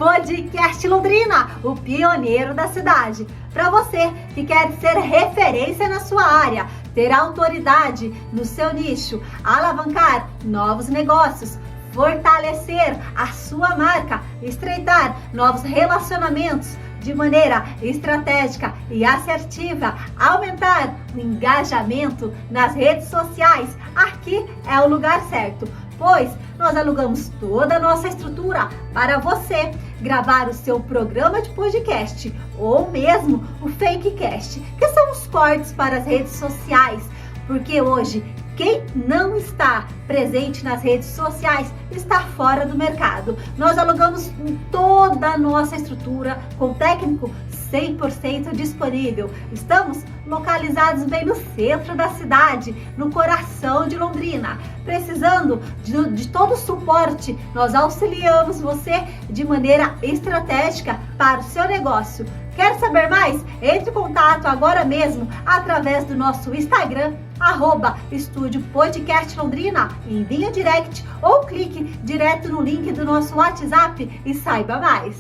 Podcast Londrina, o pioneiro da cidade. Para você que quer ser referência na sua área, ter autoridade no seu nicho, alavancar novos negócios, fortalecer a sua marca, estreitar novos relacionamentos de maneira estratégica e assertiva, aumentar o engajamento nas redes sociais, aqui é o lugar certo, pois nós alugamos toda a nossa estrutura para você gravar o seu programa de podcast ou mesmo o Fakecast, que são os cortes para as redes sociais, porque hoje quem não está presente nas redes sociais está fora do mercado. Nós alugamos toda a nossa estrutura com técnico 100% disponível. Estamos localizados bem no centro da cidade, no coração de Londrina. Precisando de todo o suporte, nós auxiliamos você de maneira estratégica para o seu negócio. Quer saber mais? Entre em contato agora mesmo através do nosso Instagram, @Estúdio Podcast Londrina, envie direct ou clique direto no link do nosso WhatsApp e saiba mais.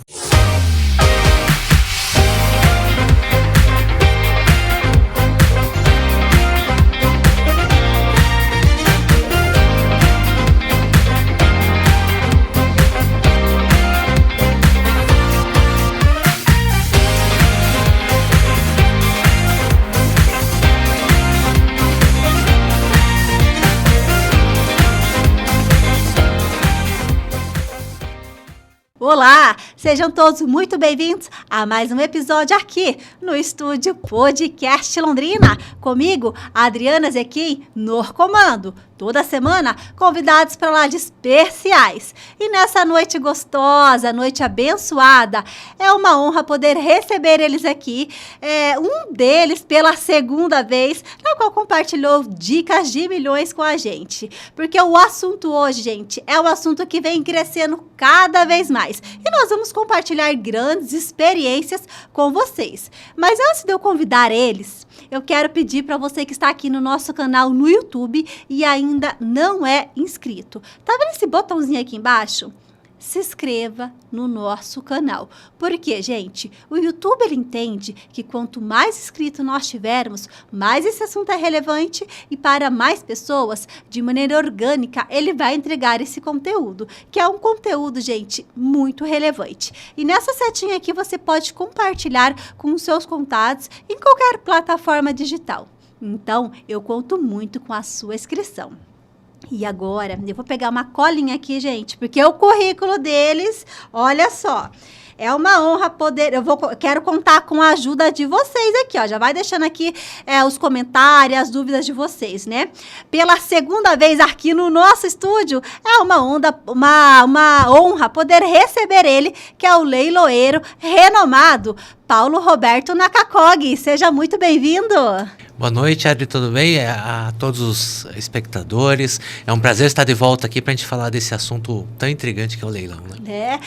Olá, sejam todos muito bem-vindos a mais um episódio aqui no Estúdio Podcast Londrina. Comigo, Adriana Zequim, no comando. Toda semana, convidados para lá de especiais. E nessa noite gostosa, noite abençoada, é uma honra poder receber eles aqui. Um deles pela segunda vez, na qual compartilhou dicas de milhões com a gente. Porque o assunto hoje, gente, é um assunto que vem crescendo cada vez mais. E nós vamos compartilhar grandes experiências com vocês. Mas antes de eu convidar eles, eu quero pedir para você que está aqui no nosso canal no YouTube e ainda não é inscrito. Tá vendo esse botãozinho aqui embaixo? Se inscreva no nosso canal. Porque, gente, o YouTube ele entende que quanto mais inscritos nós tivermos, mais esse assunto é relevante e para mais pessoas, de maneira orgânica, ele vai entregar esse conteúdo, que é um conteúdo, gente, muito relevante. E nessa setinha aqui você pode compartilhar com os seus contatos em qualquer plataforma digital. Então, eu conto muito com a sua inscrição. E agora, eu vou pegar uma colinha aqui, gente, porque o currículo deles, olha só, é uma honra poder, quero contar com a ajuda de vocês aqui, ó, já vai deixando aqui os comentários, as dúvidas de vocês, né? Pela segunda vez aqui no nosso estúdio, é uma honra poder receber ele, que é o leiloeiro renomado, Paulo Roberto Nakakog. Seja muito bem-vindo. Boa noite, Adri, tudo bem? A todos os espectadores. É um prazer estar de volta aqui para a gente falar desse assunto tão intrigante que é o leilão, né?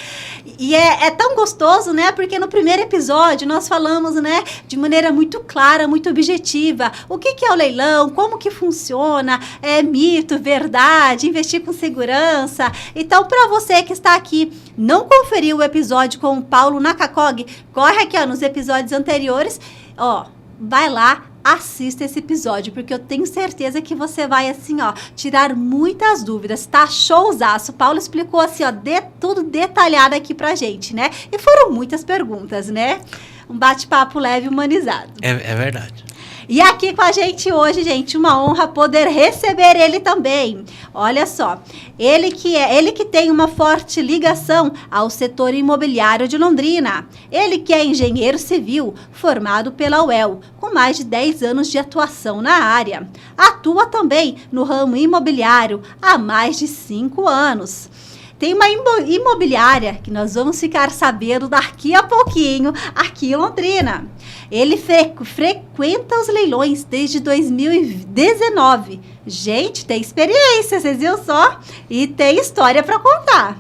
E é tão gostoso, né? Porque no primeiro episódio nós falamos, né, de maneira muito clara, muito objetiva, o que é o leilão, como que funciona, é mito, verdade, investir com segurança. Então, para você que está aqui, não conferiu o episódio com o Paulo Nakakog, corre aqui, ó, nos episódios anteriores, ó, vai lá, assista esse episódio, porque eu tenho certeza que você vai, assim, ó, tirar muitas dúvidas, tá? Showzaço. Paulo explicou, assim, ó, tudo detalhado aqui pra gente, né? E foram muitas perguntas, né? Um bate-papo leve e humanizado. É verdade. E aqui com a gente hoje, gente, uma honra poder receber ele também. Olha só, ele que tem uma forte ligação ao setor imobiliário de Londrina. Ele que é engenheiro civil, formado pela UEL, com mais de 10 anos de atuação na área. Atua também no ramo imobiliário há mais de 5 anos. Tem uma imobiliária que nós vamos ficar sabendo daqui a pouquinho, aqui em Londrina. Ele frequenta os leilões desde 2019. Gente, tem experiência, vocês viram só? E tem história para contar.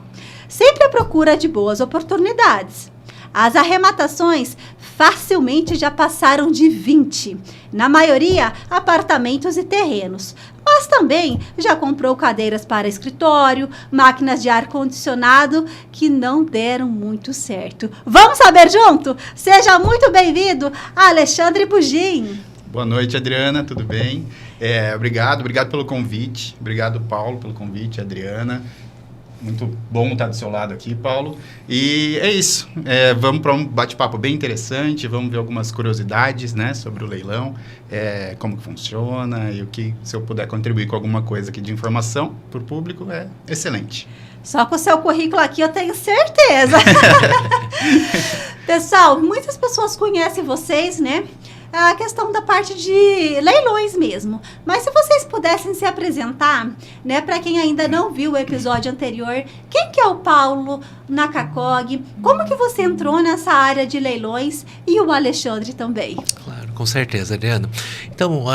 Sempre à procura de boas oportunidades. As arrematações facilmente já passaram de 20. Na maioria, apartamentos e terrenos. Mas mas também já comprou cadeiras para escritório, máquinas de ar-condicionado que não deram muito certo. Vamos saber junto? Seja muito bem-vindo, Alexandre Bugin. Boa noite, Adriana, tudo bem? Obrigado pelo convite. Obrigado, Paulo, pelo convite, Adriana. Muito bom estar do seu lado aqui, Paulo. E é isso. Vamos para um bate-papo bem interessante. Vamos ver algumas curiosidades, né, sobre o leilão, como que funciona e se eu puder contribuir com alguma coisa aqui de informação para o público, é excelente. Só com o seu currículo aqui eu tenho certeza. Pessoal, muitas pessoas conhecem vocês, né? A questão da parte de leilões mesmo. Mas se vocês pudessem se apresentar, né, para quem ainda não viu o episódio anterior, quem que é o Paulo na CACOG? Como que você entrou nessa área de leilões e o Alexandre também? Claro, com certeza, Adriana. Então,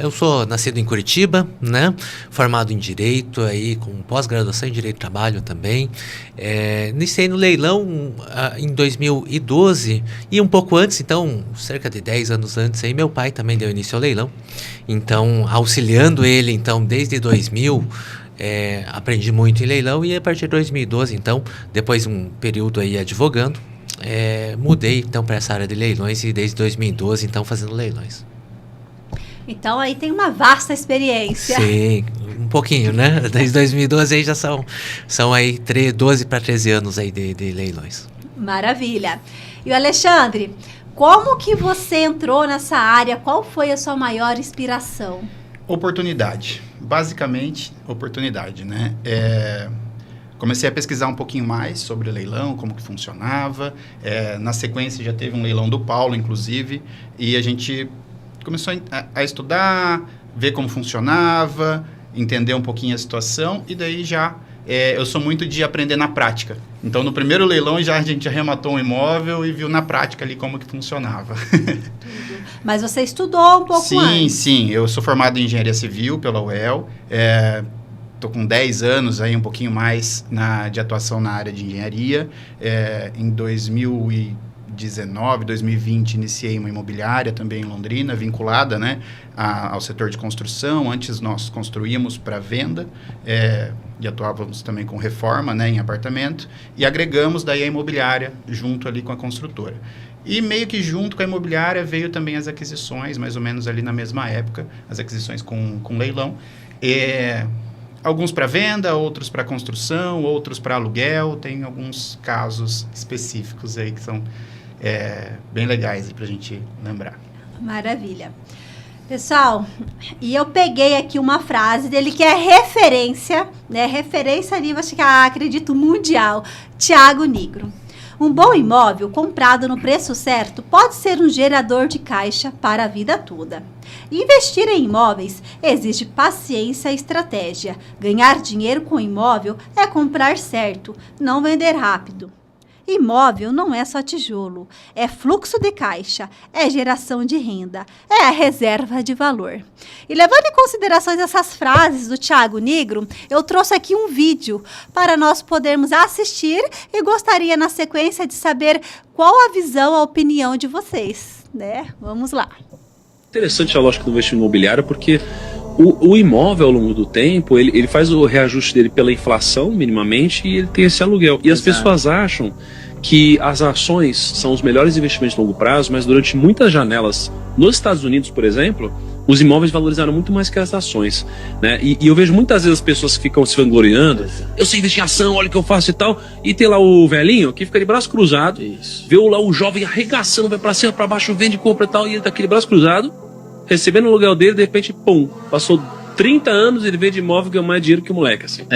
eu sou nascido em Curitiba, né? Formado em Direito, aí com pós-graduação em Direito do Trabalho também. Iniciei no leilão em 2012 e um pouco antes, então, cerca de 10 anos antes, aí meu pai também deu início ao leilão. Então, auxiliando ele, então, desde 2000, aprendi muito em leilão e a partir de 2012, então, depois de um período aí advogando, mudei então para essa área de leilões e desde 2012 então fazendo leilões. Então aí tem uma vasta experiência. Sim, um pouquinho, né? Desde 2012 aí já são aí 12 para 13 anos aí de leilões. Maravilha. E o Alexandre, como que você entrou nessa área? Qual foi a sua maior inspiração? Oportunidade. Basicamente, oportunidade, né? Comecei a pesquisar um pouquinho mais sobre o leilão, como que funcionava. Na sequência, já teve um leilão do Paulo, inclusive, e a gente começou a estudar, ver como funcionava, entender um pouquinho a situação, e daí eu sou muito de aprender na prática. Então, no primeiro leilão, a gente já arrematou um imóvel e viu na prática ali como que funcionava. Mas você estudou um pouco antes? Sim. Eu sou formado em Engenharia Civil pela UEL. Estou com 10 anos, aí, um pouquinho mais de atuação na área de engenharia. Em 2019, 2020, iniciei uma imobiliária também em Londrina, vinculada, né, ao setor de construção. Antes nós construímos para venda e atuávamos também com reforma, né, em apartamento. E agregamos daí a imobiliária junto ali com a construtora. E meio que junto com a imobiliária veio também as aquisições, mais ou menos ali na mesma época, as aquisições com leilão. Alguns para venda, outros para construção, outros para aluguel. Tem alguns casos específicos aí que são bem legais para a gente lembrar. Maravilha. Pessoal, e eu peguei aqui uma frase dele que é referência, né? Referência ali, acho que acredito, mundial. Thiago Nigro. Um bom imóvel comprado no preço certo pode ser um gerador de caixa para a vida toda. Investir em imóveis exige paciência e estratégia. Ganhar dinheiro com imóvel é comprar certo, não vender rápido. Imóvel não é só tijolo, é fluxo de caixa, é geração de renda, é a reserva de valor. E levando em consideração essas frases do Thiago Nigro, eu trouxe aqui um vídeo para nós podermos assistir e gostaria na sequência de saber qual a visão, a opinião de vocês, né? Vamos lá. Interessante a lógica do investimento imobiliário porque o imóvel ao longo do tempo, ele faz o reajuste dele pela inflação minimamente e ele tem esse aluguel. E as pessoas acham que as ações são os melhores investimentos de longo prazo, mas durante muitas janelas, nos Estados Unidos, por exemplo, os imóveis valorizaram muito mais que as ações, né? E eu vejo muitas vezes as pessoas que ficam se vangloriando, eu sei investir em ação, olha o que eu faço e tal, e tem lá o velhinho que fica de braço cruzado, vê lá o jovem arregaçando, vai pra cima, pra baixo, vende, compra e tal, e ele tá aquele braço cruzado, recebendo o aluguel dele, de repente, pum, passou 30 anos e ele vende imóvel e ganhou mais dinheiro que o moleque, assim.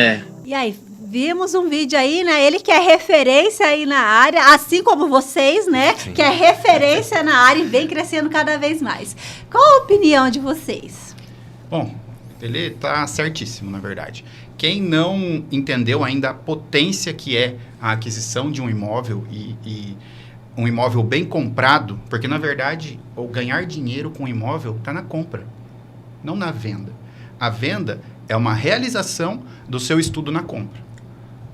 E aí, vimos um vídeo aí, né? Ele que é referência aí na área, assim como vocês, né? Sim. Que é referência na área e vem crescendo cada vez mais. Qual a opinião de vocês? Bom, ele tá certíssimo, na verdade. Quem não entendeu ainda a potência que é a aquisição de um imóvel e um imóvel bem comprado, porque, na verdade, o ganhar dinheiro com o imóvel está na compra, não na venda. A venda é uma realização do seu estudo na compra.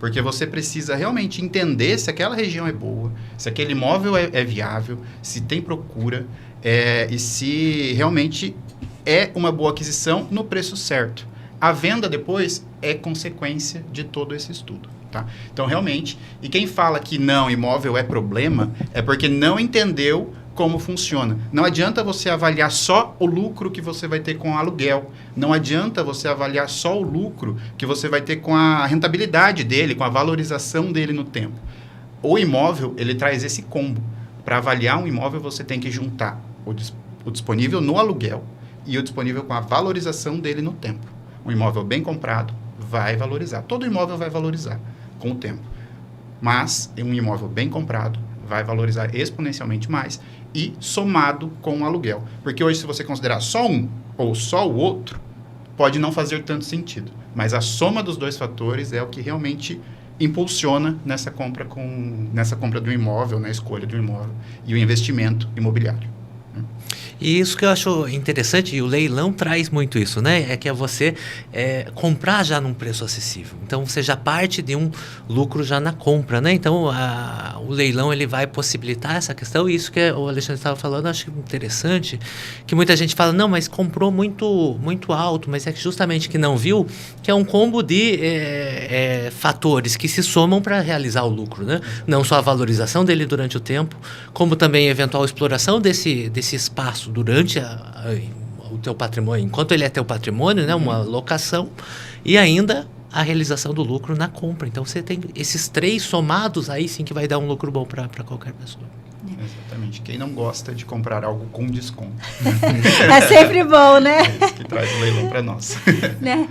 Porque você precisa realmente entender se aquela região é boa, se aquele imóvel é viável, se tem procura e se realmente é uma boa aquisição no preço certo. A venda depois é consequência de todo esse estudo. Tá? Então, realmente, e quem fala que não, imóvel é problema, é porque não entendeu como funciona. Não adianta você avaliar só o lucro que você vai ter com o aluguel. Não adianta você avaliar só o lucro que você vai ter com a rentabilidade dele, com a valorização dele no tempo. O imóvel, ele traz esse combo. Para avaliar um imóvel, você tem que juntar o disponível no aluguel e o disponível com a valorização dele no tempo. Um imóvel bem comprado vai valorizar. Todo imóvel vai valorizar com o tempo. Mas um imóvel bem comprado vai valorizar exponencialmente mais e somado com o aluguel. Porque hoje, se você considerar só um ou só o outro, pode não fazer tanto sentido. Mas a soma dos dois fatores é o que realmente impulsiona nessa compra do imóvel, na escolha do imóvel e o investimento imobiliário. E isso que eu acho interessante, e o leilão traz muito isso, né? É que é você comprar já num preço acessível. Então, você já parte de um lucro já na compra, né? Então, o leilão, ele vai possibilitar essa questão. E isso que o Alexandre estava falando, eu acho interessante, que muita gente fala, não, mas comprou muito, muito alto, mas é que justamente que não viu, que é um combo de fatores que se somam para realizar o lucro, né? Não só a valorização dele durante o tempo, como também a eventual exploração desse espaço durante o teu patrimônio, enquanto ele é teu patrimônio, né, uma locação, e ainda a realização do lucro na compra. Então, você tem esses três somados, aí sim que vai dar um lucro bom para qualquer pessoa. Exatamente. Quem não gosta de comprar algo com desconto? É sempre bom, né? É isso que traz o leilão para nós. Né?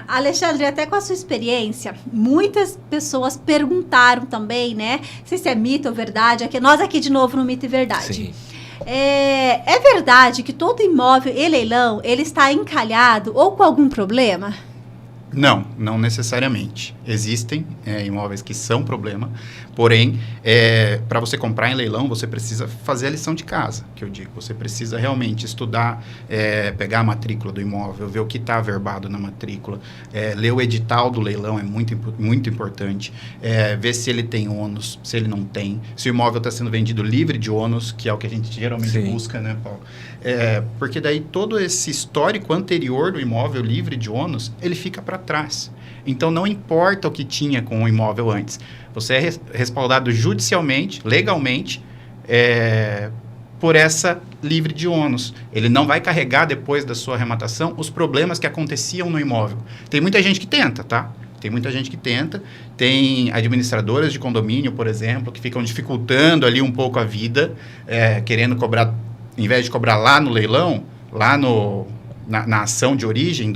Alexandre, até com a sua experiência, muitas pessoas perguntaram também, né? Não sei se é mito ou verdade, nós aqui de novo no Mito e Verdade. Sim. É verdade que todo imóvel e leilão, ele está encalhado ou com algum problema? Não necessariamente. Existem imóveis que são problema, porém, para você comprar em leilão, você precisa fazer a lição de casa, que eu digo. Você precisa realmente estudar, pegar a matrícula do imóvel, ver o que está averbado na matrícula, ler o edital do leilão é muito, muito importante, ver se ele tem ônus, se ele não tem, se o imóvel está sendo vendido livre de ônus, que é o que a gente geralmente busca, né, Paulo? Porque daí todo esse histórico anterior do imóvel livre de ônus, ele fica para trás. Então, não importa o que tinha com o imóvel antes. Você é respaldado judicialmente, legalmente, por essa livre de ônus. Ele não vai carregar, depois da sua arrematação, os problemas que aconteciam no imóvel. Tem muita gente que tenta, tá? Tem muita gente que tenta. Tem administradoras de condomínio, por exemplo, que ficam dificultando ali um pouco a vida, querendo cobrar, em vez de cobrar lá no leilão, lá na ação de origem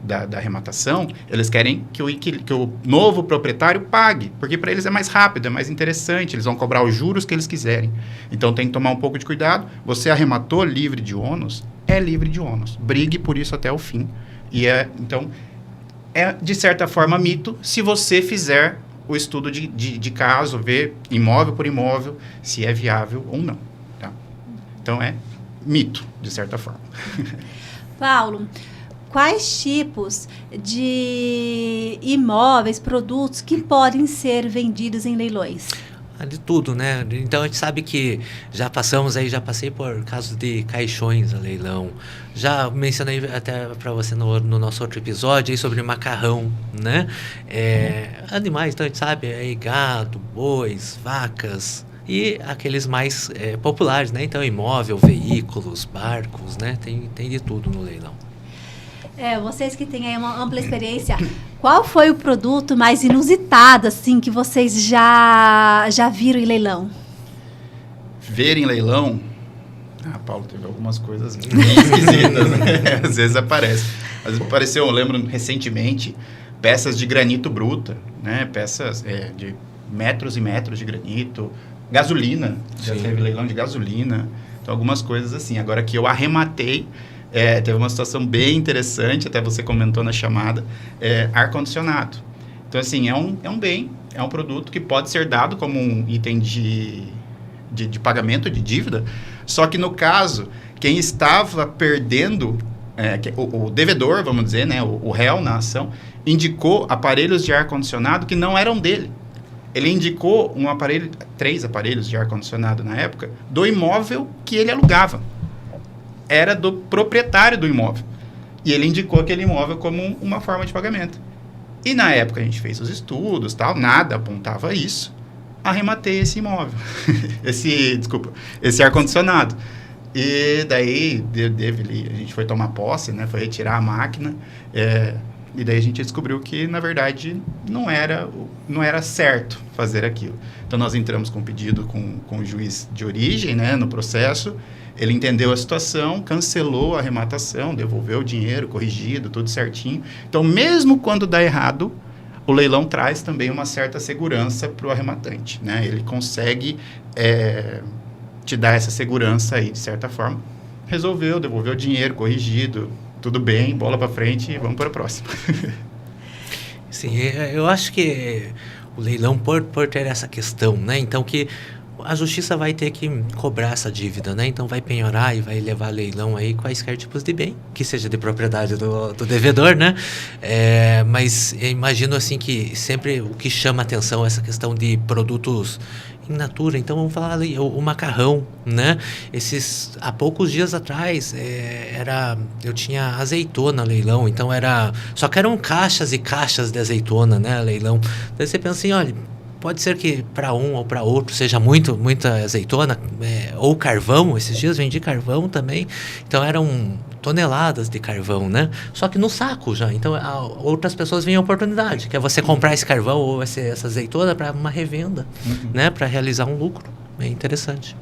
da arrematação, eles querem que o novo proprietário pague, porque para eles é mais rápido, é mais interessante, eles vão cobrar os juros que eles quiserem. Então, tem que tomar um pouco de cuidado. Você arrematou livre de ônus, é livre de ônus. Brigue por isso até o fim. Então, de certa forma, mito, se você fizer o estudo de caso, ver imóvel por imóvel, se é viável ou não. Tá? Então, é mito, de certa forma. Paulo, quais tipos de imóveis, produtos que podem ser vendidos em leilões? De tudo, né? Então, a gente sabe que já passei por casos de caixões a leilão. Já mencionei até para você no nosso outro episódio aí sobre macarrão, né? Animais, então a gente sabe, gado, bois, vacas e aqueles mais populares, né? Então, imóvel, veículos, barcos, né? Tem de tudo no leilão. Vocês que têm aí uma ampla experiência, qual foi o produto mais inusitado, assim, que vocês já viram em leilão? Ver em leilão? Paulo, teve algumas coisas bem esquisitas, né? Às vezes aparece. Às vezes apareceu, eu lembro recentemente, peças de granito bruta, né? Peças de metros e metros de granito, gasolina, já teve leilão de gasolina, então algumas coisas assim. Agora que eu arrematei, teve uma situação bem interessante, até você comentou na chamada, ar-condicionado. Então, assim, é um bem, é um produto que pode ser dado como um item de pagamento de dívida, só que no caso, quem estava perdendo, o devedor, vamos dizer, né, o réu na ação, indicou aparelhos de ar-condicionado que não eram dele. Ele indicou 3 aparelhos de ar-condicionado na época, do imóvel que ele alugava. Era do proprietário do imóvel. E ele indicou aquele imóvel como uma forma de pagamento. E na época a gente fez os estudos, tal, nada apontava isso. Arrematei esse imóvel, esse ar-condicionado. E daí a gente foi tomar posse, né, foi retirar a máquina, e daí a gente descobriu que, na verdade, não era certo fazer aquilo. Então, nós entramos com um pedido com o juiz de origem, né, no processo. Ele entendeu a situação, cancelou a arrematação, devolveu o dinheiro corrigido, tudo certinho. Então, mesmo quando dá errado, o leilão traz também uma certa segurança para o arrematante, né? Ele consegue te dar essa segurança aí, de certa forma. Resolveu, devolveu o dinheiro corrigido, tudo bem, bola para frente e vamos para a próxima. Sim, eu acho que o leilão, por ter essa questão, né? Então, que a justiça vai ter que cobrar essa dívida, né? Então, vai penhorar e vai levar a leilão aí quaisquer tipos de bem, que seja de propriedade do devedor, né? Mas eu imagino, assim, que sempre o que chama atenção é essa questão de produtos in natura. Então, vamos falar ali, o macarrão, né? Há poucos dias atrás, eu tinha azeitona leilão, então só que eram caixas e caixas de azeitona, né? Leilão. Daí você pensa assim, olha, pode ser que para um ou para outro seja muita azeitona, ou carvão. Esses dias vendi carvão também, então eram toneladas de carvão, né? Só que no saco já. Então outras pessoas veem a oportunidade, que é você comprar esse carvão ou essa azeitona para uma revenda, né? Para realizar um lucro. É interessante.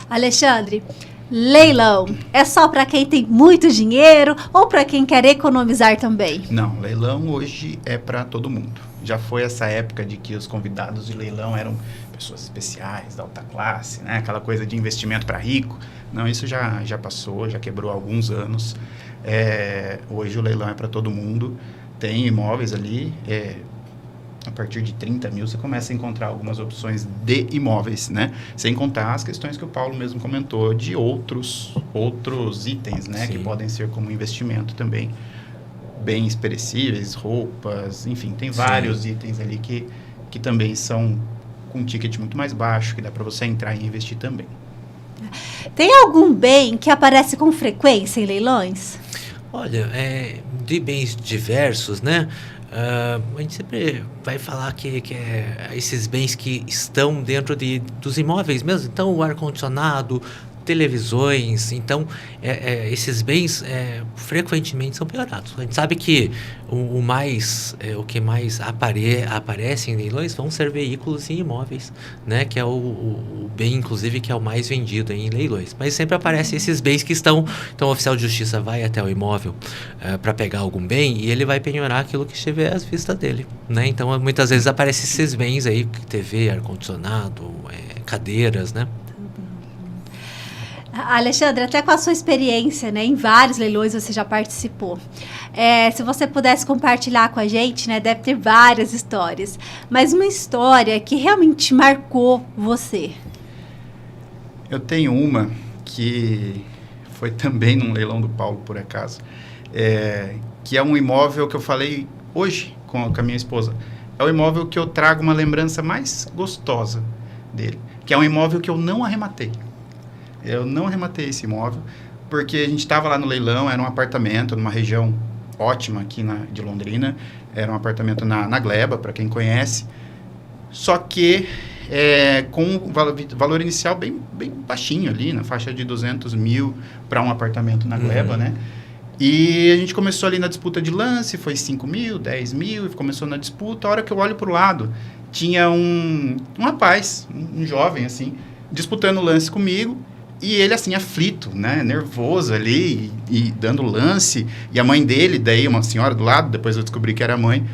Alexandre, leilão é só para quem tem muito dinheiro ou para quem quer economizar também? Não, leilão hoje é para todo mundo. Já foi essa época de que os convidados de leilão eram pessoas especiais, da alta classe, né? Aquela coisa de investimento para rico. Não, isso já passou, já quebrou há alguns anos. Hoje o leilão é para todo mundo. Tem imóveis ali, a partir de 30 mil você começa a encontrar algumas opções de imóveis, né? Sem contar as questões que o Paulo mesmo comentou de outros itens, né? Que podem ser como investimento também. Bens perecíveis, roupas, enfim, tem vários itens ali que também são com um ticket muito mais baixo, que dá para você entrar e investir também. Tem algum bem que aparece com frequência em leilões? Olha, de bens diversos, né? A gente sempre vai falar que esses bens que estão dentro dos imóveis mesmo. Então, o ar-condicionado, televisões, então esses bens frequentemente são piorados. A gente sabe que o que mais aparece em leilões vão ser veículos e imóveis, né? Que é o bem, inclusive, que é o mais vendido em leilões. Mas sempre aparecem esses bens que estão... Então, o oficial de justiça vai até o imóvel para pegar algum bem e ele vai penhorar aquilo que estiver às vistas dele, né? Então, muitas vezes aparecem esses bens aí, TV, ar-condicionado, cadeiras, né? Alexandre, até com a sua experiência, né, em vários leilões você já participou. Se você pudesse compartilhar com a gente, né, deve ter várias histórias, mas uma história que realmente marcou você. Eu tenho uma que foi também num leilão do Paulo, por acaso, que é um imóvel que eu falei hoje com a minha esposa. É o imóvel que eu trago uma lembrança mais gostosa dele, que é um imóvel que eu não arrematei. Eu não arrematei esse imóvel, porque a gente estava lá no leilão, era um apartamento numa região ótima aqui de Londrina, era um apartamento na Gleba, para quem conhece, só que com um valor inicial bem baixinho ali, na faixa de 200 mil para um apartamento na Gleba, né? E a gente começou ali na disputa de lance, foi 5 mil, 10 mil, e começou na disputa. A hora que eu olho para o lado, tinha um rapaz, um jovem assim, disputando o lance comigo, e ele, assim, aflito, né, nervoso ali, e dando lance. E a mãe dele, daí, uma senhora do lado, depois eu descobri que era a mãe,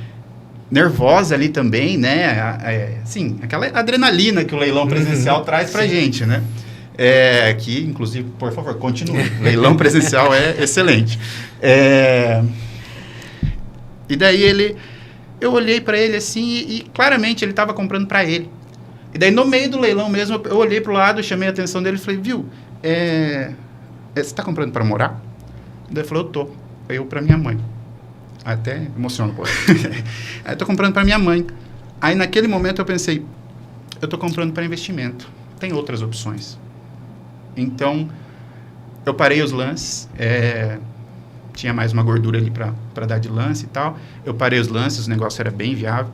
nervosa ali também, né, assim, aquela adrenalina que o leilão presencial traz pra gente, né. Que, inclusive, por favor, continue. Leilão presencial é excelente. E daí eu olhei para ele assim, e claramente ele estava comprando para ele. E daí, no meio do leilão mesmo, eu olhei pro lado, chamei a atenção dele e falei, viu, você está comprando para morar? Daí ele falou, eu tô. Eu para minha mãe. Até emociona um pouco. Aí eu tô comprando para minha mãe. Aí, naquele momento, eu pensei, eu tô comprando para investimento. Tem outras opções. Então, eu parei os lances, tinha mais uma gordura ali para dar de lance e tal. Eu parei os lances, o negócio era bem viável.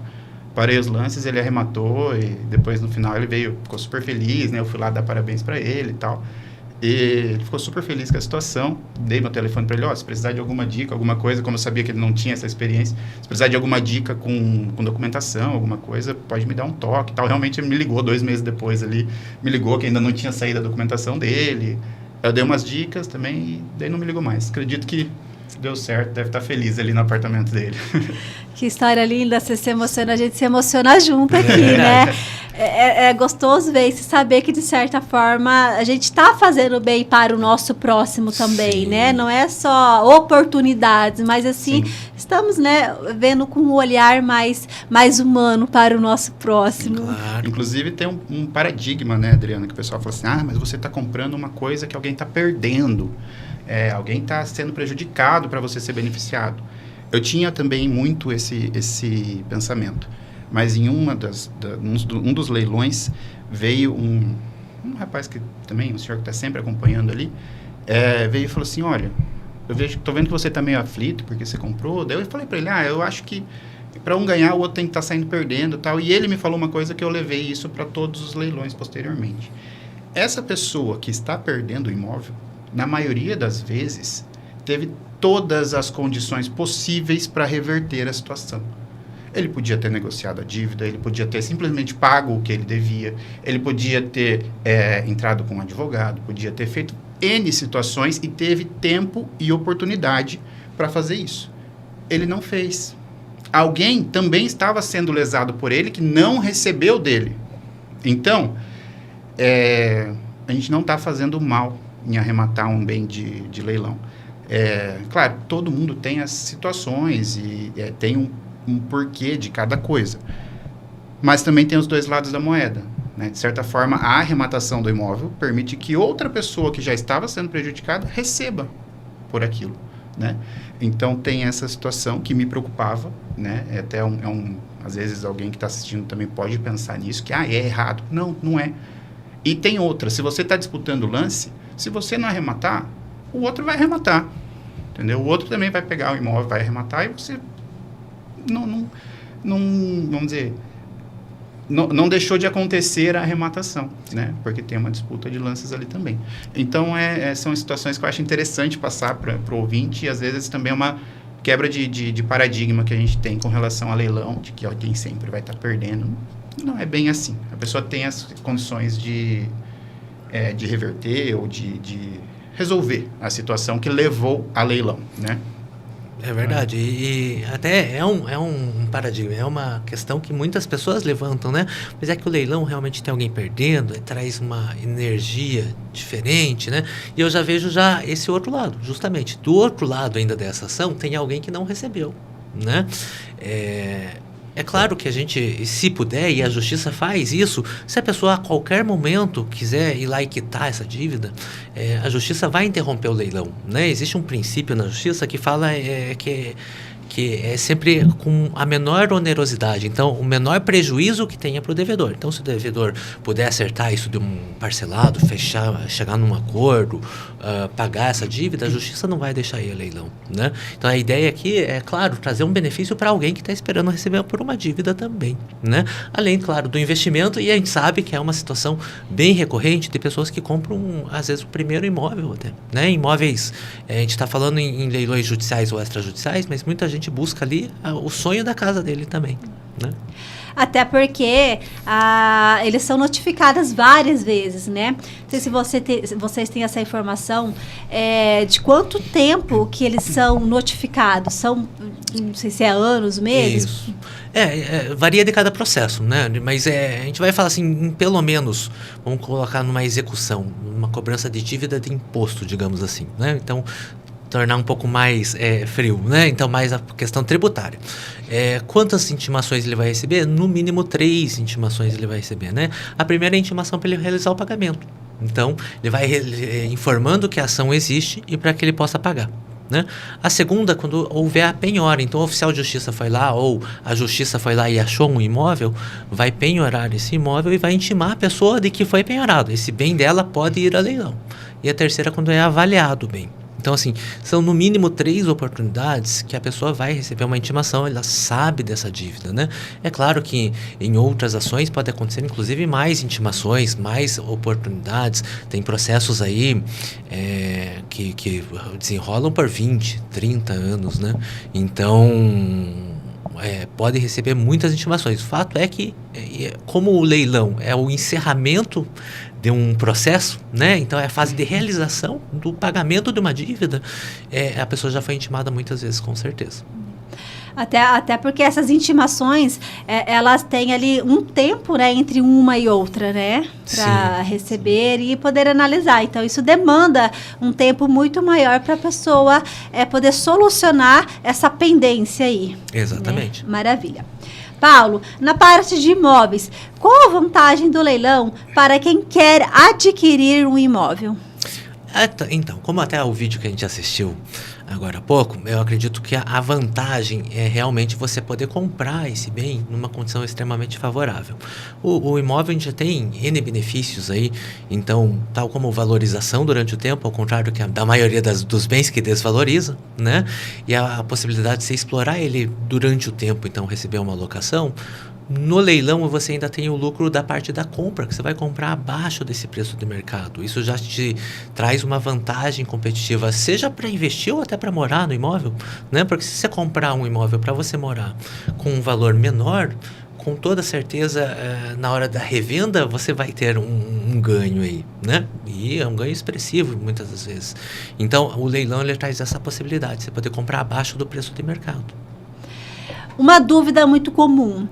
Parei os lances, ele arrematou e depois no final ele veio, ficou super feliz, né? Eu fui lá dar parabéns para ele e tal. E ele ficou super feliz com a situação. Dei meu telefone para ele, se precisar de alguma dica, alguma coisa, como eu sabia que ele não tinha essa experiência, se precisar de alguma dica com documentação, alguma coisa, pode me dar um toque e tal. Realmente ele me ligou 2 meses depois ali, me ligou que ainda não tinha saído a documentação dele. Eu dei umas dicas também e daí não me ligou mais. Acredito que deu certo, deve estar feliz ali no apartamento dele. Que história linda, você se emociona, a gente se emociona junto aqui, né? É gostoso ver e saber que, de certa forma, a gente está fazendo bem para o nosso próximo também, sim, né? Não é só oportunidades, mas assim, sim, estamos, né, vendo com um olhar mais humano para o nosso próximo. Claro. Inclusive tem um paradigma, né, Adriana, que o pessoal fala assim, mas você está comprando uma coisa que alguém está perdendo. Alguém está sendo prejudicado para você ser beneficiado. Eu tinha também muito esse pensamento. Mas em um dos leilões veio um rapaz que também, um senhor que está sempre acompanhando ali, veio e falou assim, olha, estou vendo que você está meio aflito porque você comprou. Daí eu falei para ele, eu acho que para um ganhar o outro tem que estar saindo perdendo e tal. E ele me falou uma coisa que eu levei isso para todos os leilões posteriormente. Essa pessoa que está perdendo o imóvel, na maioria das vezes, teve todas as condições possíveis para reverter a situação. Ele podia ter negociado a dívida, ele podia ter simplesmente pago o que ele devia, ele podia ter entrado com um advogado, podia ter feito N situações e teve tempo e oportunidade para fazer isso. Ele não fez. Alguém também estava sendo lesado por ele que não recebeu dele. Então, a gente não está fazendo mal em arrematar um bem de leilão. Claro, todo mundo tem as situações e tem um porquê de cada coisa. Mas também tem os dois lados da moeda, né? De certa forma, a arrematação do imóvel permite que outra pessoa que já estava sendo prejudicada receba por aquilo, né? Então, tem essa situação que me preocupava, né? Às vezes, alguém que está assistindo também pode pensar nisso, que é errado. Não, não é. E tem outra. Se você está disputando o lance, se você não arrematar, o outro vai arrematar, entendeu? O outro também vai pegar o imóvel, vai arrematar e você não vamos dizer, não deixou de acontecer a arrematação, né? Porque tem uma disputa de lances ali também. Então, são situações que eu acho interessante passar para o ouvinte e, às vezes, também é uma quebra de paradigma que a gente tem com relação a leilão, de que alguém sempre vai estar perdendo. Não é bem assim. A pessoa tem as condições de reverter ou de resolver a situação que levou a leilão, né? É verdade, e até é um paradigma, é uma questão que muitas pessoas levantam, né? Mas é que o leilão realmente tem alguém perdendo, traz uma energia diferente, né? E eu já vejo esse outro lado, justamente. Do outro lado ainda dessa ação, tem alguém que não recebeu, né? É claro que a gente, se puder, e a justiça faz isso, se a pessoa a qualquer momento quiser ir lá e quitar essa dívida, a justiça vai interromper o leilão, né? Existe um princípio na justiça que fala que é sempre com a menor onerosidade, então o menor prejuízo que tenha para o devedor. Então, se o devedor puder acertar isso de um parcelado, chegar num acordo, pagar essa dívida, a justiça não vai deixar ir a leilão, né? Então, a ideia aqui é, claro, trazer um benefício para alguém que está esperando receber por uma dívida também, né? Além, claro, do investimento, e a gente sabe que é uma situação bem recorrente de pessoas que compram, às vezes, o primeiro imóvel até, né? Imóveis, a gente está falando em leilões judiciais ou extrajudiciais, mas muita gente busca ali o sonho da casa dele também, né? Até porque eles são notificadas várias vezes, né? Não sei se vocês têm essa informação de quanto tempo que eles são notificados. São, não sei se é anos, meses. Isso. Varia de cada processo, né? Mas a gente vai falar assim, em pelo menos, vamos colocar numa execução, uma cobrança de dívida de imposto, digamos assim, né? Então, tornar um pouco mais frio, né? Então, mais a questão tributária. Quantas intimações ele vai receber? No mínimo 3 intimações ele vai receber, né? A primeira é a intimação para ele realizar o pagamento. Então, ele vai informando que a ação existe e para que ele possa pagar, né? A segunda, quando houver a penhora. Então, o oficial de justiça foi lá ou a justiça foi lá e achou um imóvel, vai penhorar esse imóvel e vai intimar a pessoa de que foi penhorado. Esse bem dela pode ir a leilão. E a terceira, quando é avaliado o bem. Então, assim, são no mínimo 3 oportunidades que a pessoa vai receber uma intimação, ela sabe dessa dívida, né? É claro que em outras ações pode acontecer, inclusive, mais intimações, mais oportunidades. Tem processos aí que desenrolam por 20, 30 anos, né? Então, pode receber muitas intimações. O fato é que, como o leilão é o encerramento de um processo, né? Então é a fase de realização do pagamento de uma dívida, a pessoa já foi intimada muitas vezes, com certeza. Até porque essas intimações, elas têm ali um tempo, né, entre uma e outra, né? Para receber e poder analisar. Então, isso demanda um tempo muito maior para a pessoa poder solucionar essa pendência aí. Exatamente. Né? Maravilha. Paulo, na parte de imóveis, qual a vantagem do leilão para quem quer adquirir um imóvel? Então, como até o vídeo que a gente assistiu agora há pouco, eu acredito que a vantagem é realmente você poder comprar esse bem numa condição extremamente favorável. O imóvel, a gente já tem N benefícios aí, então, tal como valorização durante o tempo, ao contrário que da maioria dos bens que desvaloriza, né? E a possibilidade de você explorar ele durante o tempo, então receber uma locação. No leilão, você ainda tem o lucro da parte da compra, que você vai comprar abaixo desse preço de mercado. Isso já te traz uma vantagem competitiva, seja para investir ou até para morar no imóvel, né? Porque se você comprar um imóvel para você morar com um valor menor, com toda certeza, na hora da revenda, você vai ter um ganho aí, né? E é um ganho expressivo, muitas das vezes. Então, o leilão, ele traz essa possibilidade, você poder comprar abaixo do preço de mercado. Uma dúvida muito comum,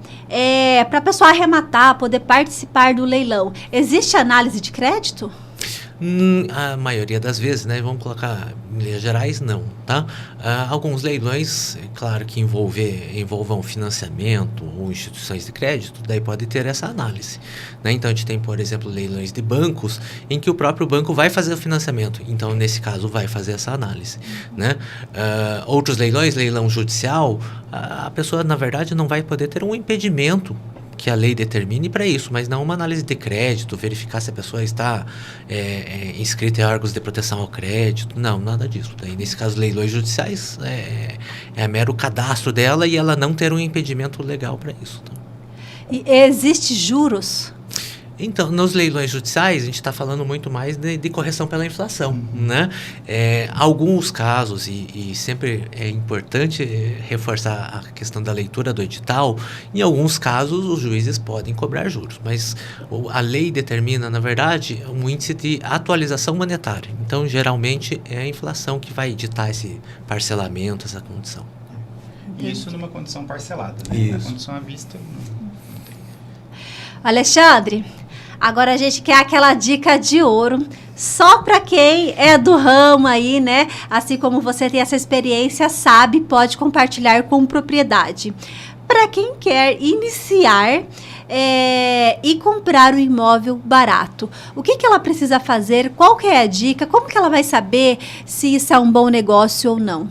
para a pessoa arrematar, poder participar do leilão, existe análise de crédito? A maioria das vezes, né? Vamos colocar em linhas gerais, não, tá? Alguns leilões, claro que envolvam financiamento ou instituições de crédito, daí pode ter essa análise, né? Então, a gente tem, por exemplo, leilões de bancos em que o próprio banco vai fazer o financiamento. Então, nesse caso, vai fazer essa análise, né? Outros leilões, leilão judicial, a pessoa, na verdade, não vai poder ter um impedimento que a lei determine para isso, mas não uma análise de crédito, verificar se a pessoa está inscrita em órgãos de proteção ao crédito, não, nada disso. Daí, nesse caso, leilões judiciais é mero cadastro dela e ela não ter um impedimento legal para isso. Tá? E existe juros? Então, nos leilões judiciais, a gente está falando muito mais de correção pela inflação, né? Alguns casos, e sempre é importante reforçar a questão da leitura do edital, em alguns casos os juízes podem cobrar juros, mas a lei determina, na verdade, um índice de atualização monetária. Então, geralmente, é a inflação que vai ditar esse parcelamento, essa condição. Isso numa condição parcelada, né? Isso. Na condição à vista, não tem. Alexandre, agora a gente quer aquela dica de ouro, só para quem é do ramo aí, né? Assim como você tem essa experiência, sabe, pode compartilhar com propriedade. Para quem quer iniciar e comprar um imóvel barato, o que ela precisa fazer? Qual que é a dica? Como que ela vai saber se isso é um bom negócio ou não?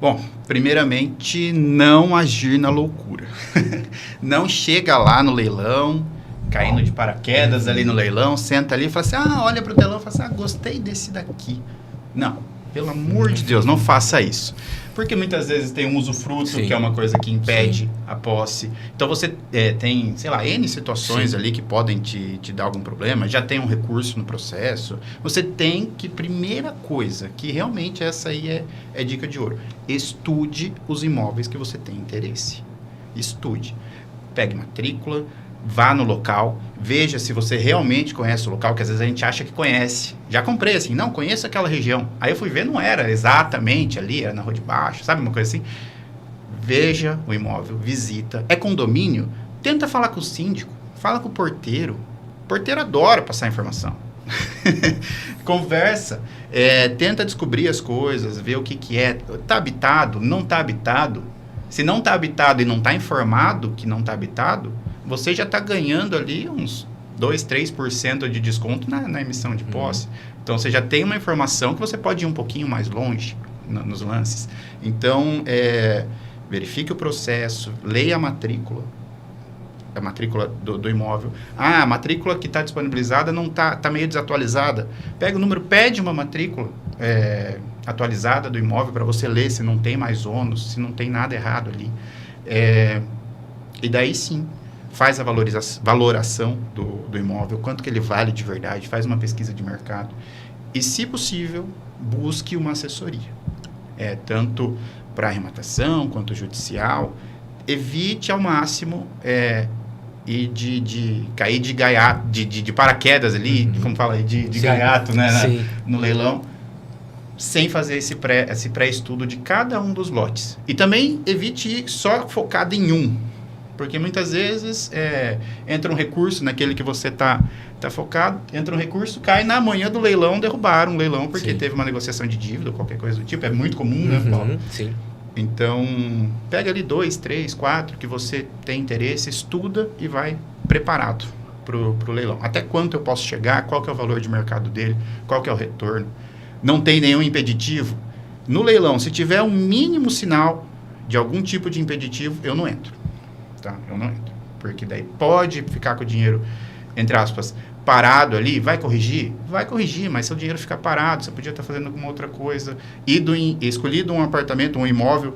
Bom, primeiramente, não agir na loucura. Não chega lá no leilão, caindo de paraquedas ali no leilão, senta ali e fala assim, olha para o telão e fala assim, gostei desse daqui. Não, pelo amor de Deus, não faça isso. Porque muitas vezes tem um usufruto, Sim. que é uma coisa que impede Sim. a posse. Então você tem, sei lá, N situações Sim. ali que podem te dar algum problema, já tem um recurso no processo. Você tem que, primeira coisa, que realmente essa aí é dica de ouro, estude os imóveis que você tem interesse. Estude. Pegue matrícula, vá no local, veja se você realmente conhece o local, que às vezes a gente acha que conhece. Já comprei assim, não, conheço aquela região. Aí eu fui ver, não era exatamente ali, era na Rua de Baixo, sabe uma coisa assim? Veja o imóvel, visita. É condomínio? Tenta falar com o síndico, fala com o porteiro. O porteiro adora passar informação. Conversa, tenta descobrir as coisas, ver o que é. Está habitado? Não está habitado? Se não está habitado e não está informado que não está habitado, você já está ganhando ali uns 2, 3% de desconto na emissão de posse. Então, você já tem uma informação que você pode ir um pouquinho mais longe nos lances. Então, verifique o processo, leia a matrícula do imóvel. A matrícula que está disponibilizada não está meio desatualizada. Pega o número, pede uma matrícula. atualizada do imóvel para você ler se não tem mais ônus, se não tem nada errado ali. E daí sim, faz a valoração do imóvel, quanto que ele vale de verdade, faz uma pesquisa de mercado. E, se possível, busque uma assessoria. Tanto para arrematação quanto judicial. Evite ao máximo e de cair de paraquedas ali, como fala aí, de gaiato, né, no leilão, sem fazer esse pré-estudo de cada um dos lotes. E também evite ir só focado em um, porque muitas vezes entra um recurso naquele que você está focado, entra um recurso, cai na manhã do leilão, derrubaram um leilão porque teve uma negociação de dívida ou qualquer coisa do tipo. É muito comum, né, Paulo? Sim. Então, pega ali 2, 3, 4 que você tem interesse, estuda e vai preparado pro leilão. Até quanto eu posso chegar, qual que é o valor de mercado dele, qual que é o retorno. Não tem nenhum impeditivo. No leilão, se tiver um mínimo sinal de algum tipo de impeditivo, eu não entro. Tá? Eu não entro. Porque daí pode ficar com o dinheiro, entre aspas, parado ali. Vai corrigir? Vai corrigir, mas seu dinheiro fica parado, você podia estar fazendo alguma outra coisa. Escolhido um apartamento, um imóvel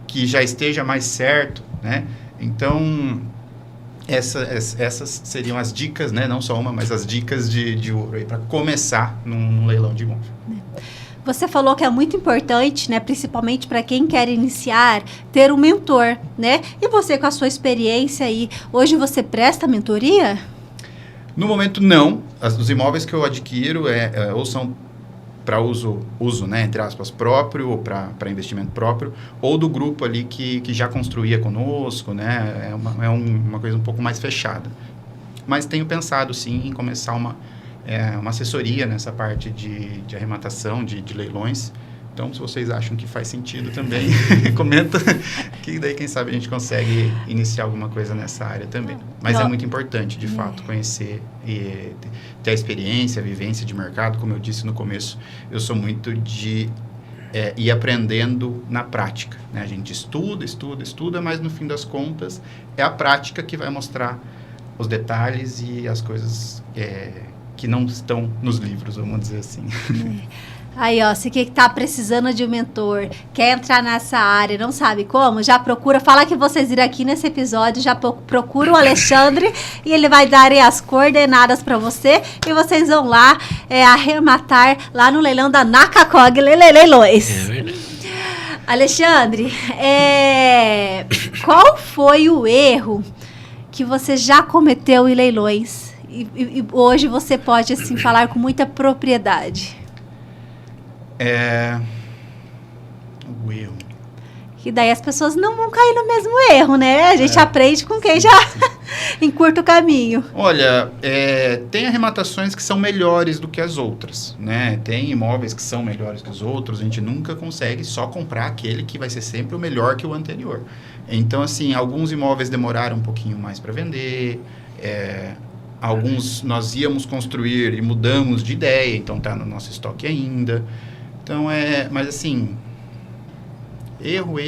que já esteja mais certo, né? Então, essas seriam as dicas, né? Não só uma, mas as dicas de ouro aí para começar num leilão de imóvel. Você falou que é muito importante, né, principalmente para quem quer iniciar, ter um mentor, né? E você, com a sua experiência aí, hoje você presta mentoria? No momento, não. Os imóveis que eu adquiro ou são para uso, né, entre aspas, próprio, ou para investimento próprio, ou do grupo ali que já construía conosco, né? É uma coisa um pouco mais fechada. Mas tenho pensado, sim, em começar uma assessoria nessa parte de arrematação, de leilões. Então, se vocês acham que faz sentido também, comenta, que daí, quem sabe, a gente consegue iniciar alguma coisa nessa área também. Mas é muito importante, de fato, conhecer e ter a experiência, a vivência de mercado. Como eu disse no começo, eu sou muito de ir aprendendo na prática, né? A gente estuda, mas no fim das contas, é a prática que vai mostrar os detalhes e as coisas que não estão nos livros, vamos dizer assim. Aí, ó, você que está precisando de um mentor, quer entrar nessa área, não sabe como, já procura, fala que vocês viram aqui nesse episódio, já procura o Alexandre e ele vai dar aí as coordenadas para você e vocês vão lá arrematar lá no leilão da Nakacog Leilões. É verdade. Alexandre, qual foi o erro que você já cometeu em leilões e hoje você pode, assim, falar com muita propriedade? O erro. Que daí as pessoas não vão cair no mesmo erro, né? A gente aprende com quem já encurta o caminho. Olha, tem arrematações que são melhores do que as outras, né? Tem imóveis que são melhores que os outros, a gente nunca consegue só comprar aquele que vai ser sempre o melhor que o anterior. Então, assim, alguns imóveis demoraram um pouquinho mais para vender, alguns nós íamos construir e mudamos de ideia, então está no nosso estoque ainda. Então, mas assim, erro,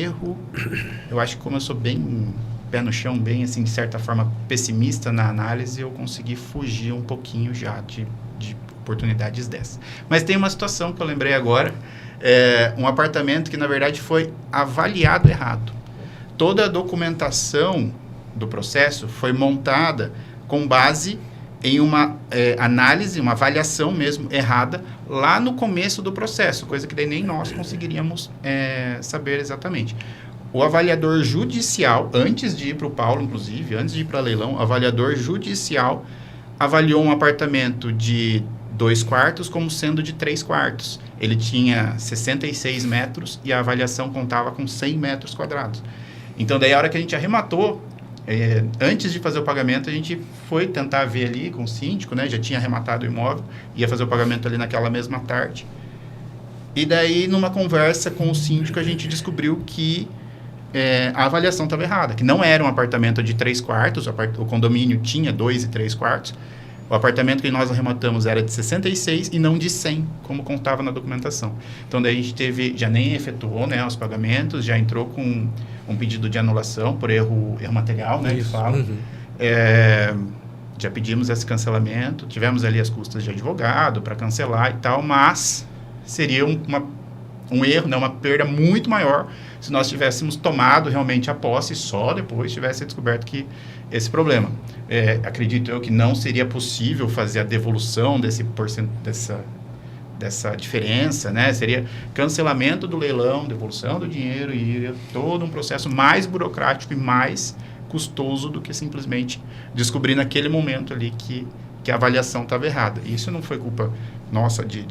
eu acho que como eu sou bem pé no chão, bem, assim, de certa forma, pessimista na análise, eu consegui fugir um pouquinho já de oportunidades dessas. Mas tem uma situação que eu lembrei agora, um apartamento que, na verdade, foi avaliado errado. Toda a documentação do processo foi montada com base em uma análise, uma avaliação mesmo errada lá no começo do processo, coisa que daí nem nós conseguiríamos saber exatamente. O avaliador judicial, antes de ir para o Paulo, inclusive, antes de ir para leilão, o avaliador judicial avaliou um apartamento de 2 quartos como sendo de 3 quartos. Ele tinha 66 metros e a avaliação contava com 100 metros quadrados. Então, daí a hora que a gente arrematou, antes de fazer o pagamento, a gente foi tentar ver ali com o síndico, né? Já tinha arrematado o imóvel, ia fazer o pagamento ali naquela mesma tarde. E daí, numa conversa com o síndico, a gente descobriu que a avaliação estava errada, que não era um apartamento de 3 quartos, o condomínio tinha 2 e 3 quartos. O apartamento que nós arrematamos era de 66 e não de 100, como contava na documentação. Então, daí a gente já nem efetuou, né, os pagamentos, já entrou com um pedido de anulação por erro material, né, que fala. Uhum. Já pedimos esse cancelamento, tivemos ali as custas de advogado para cancelar e tal, mas seria um erro, né, uma perda muito maior se nós tivéssemos tomado realmente a posse e só depois tivesse descoberto que esse problema. Acredito eu que não seria possível fazer a devolução dessa diferença, né? Seria cancelamento do leilão, devolução do dinheiro e iria todo um processo mais burocrático e mais custoso do que simplesmente descobrir naquele momento ali que a avaliação estava errada. Isso não foi culpa nossa de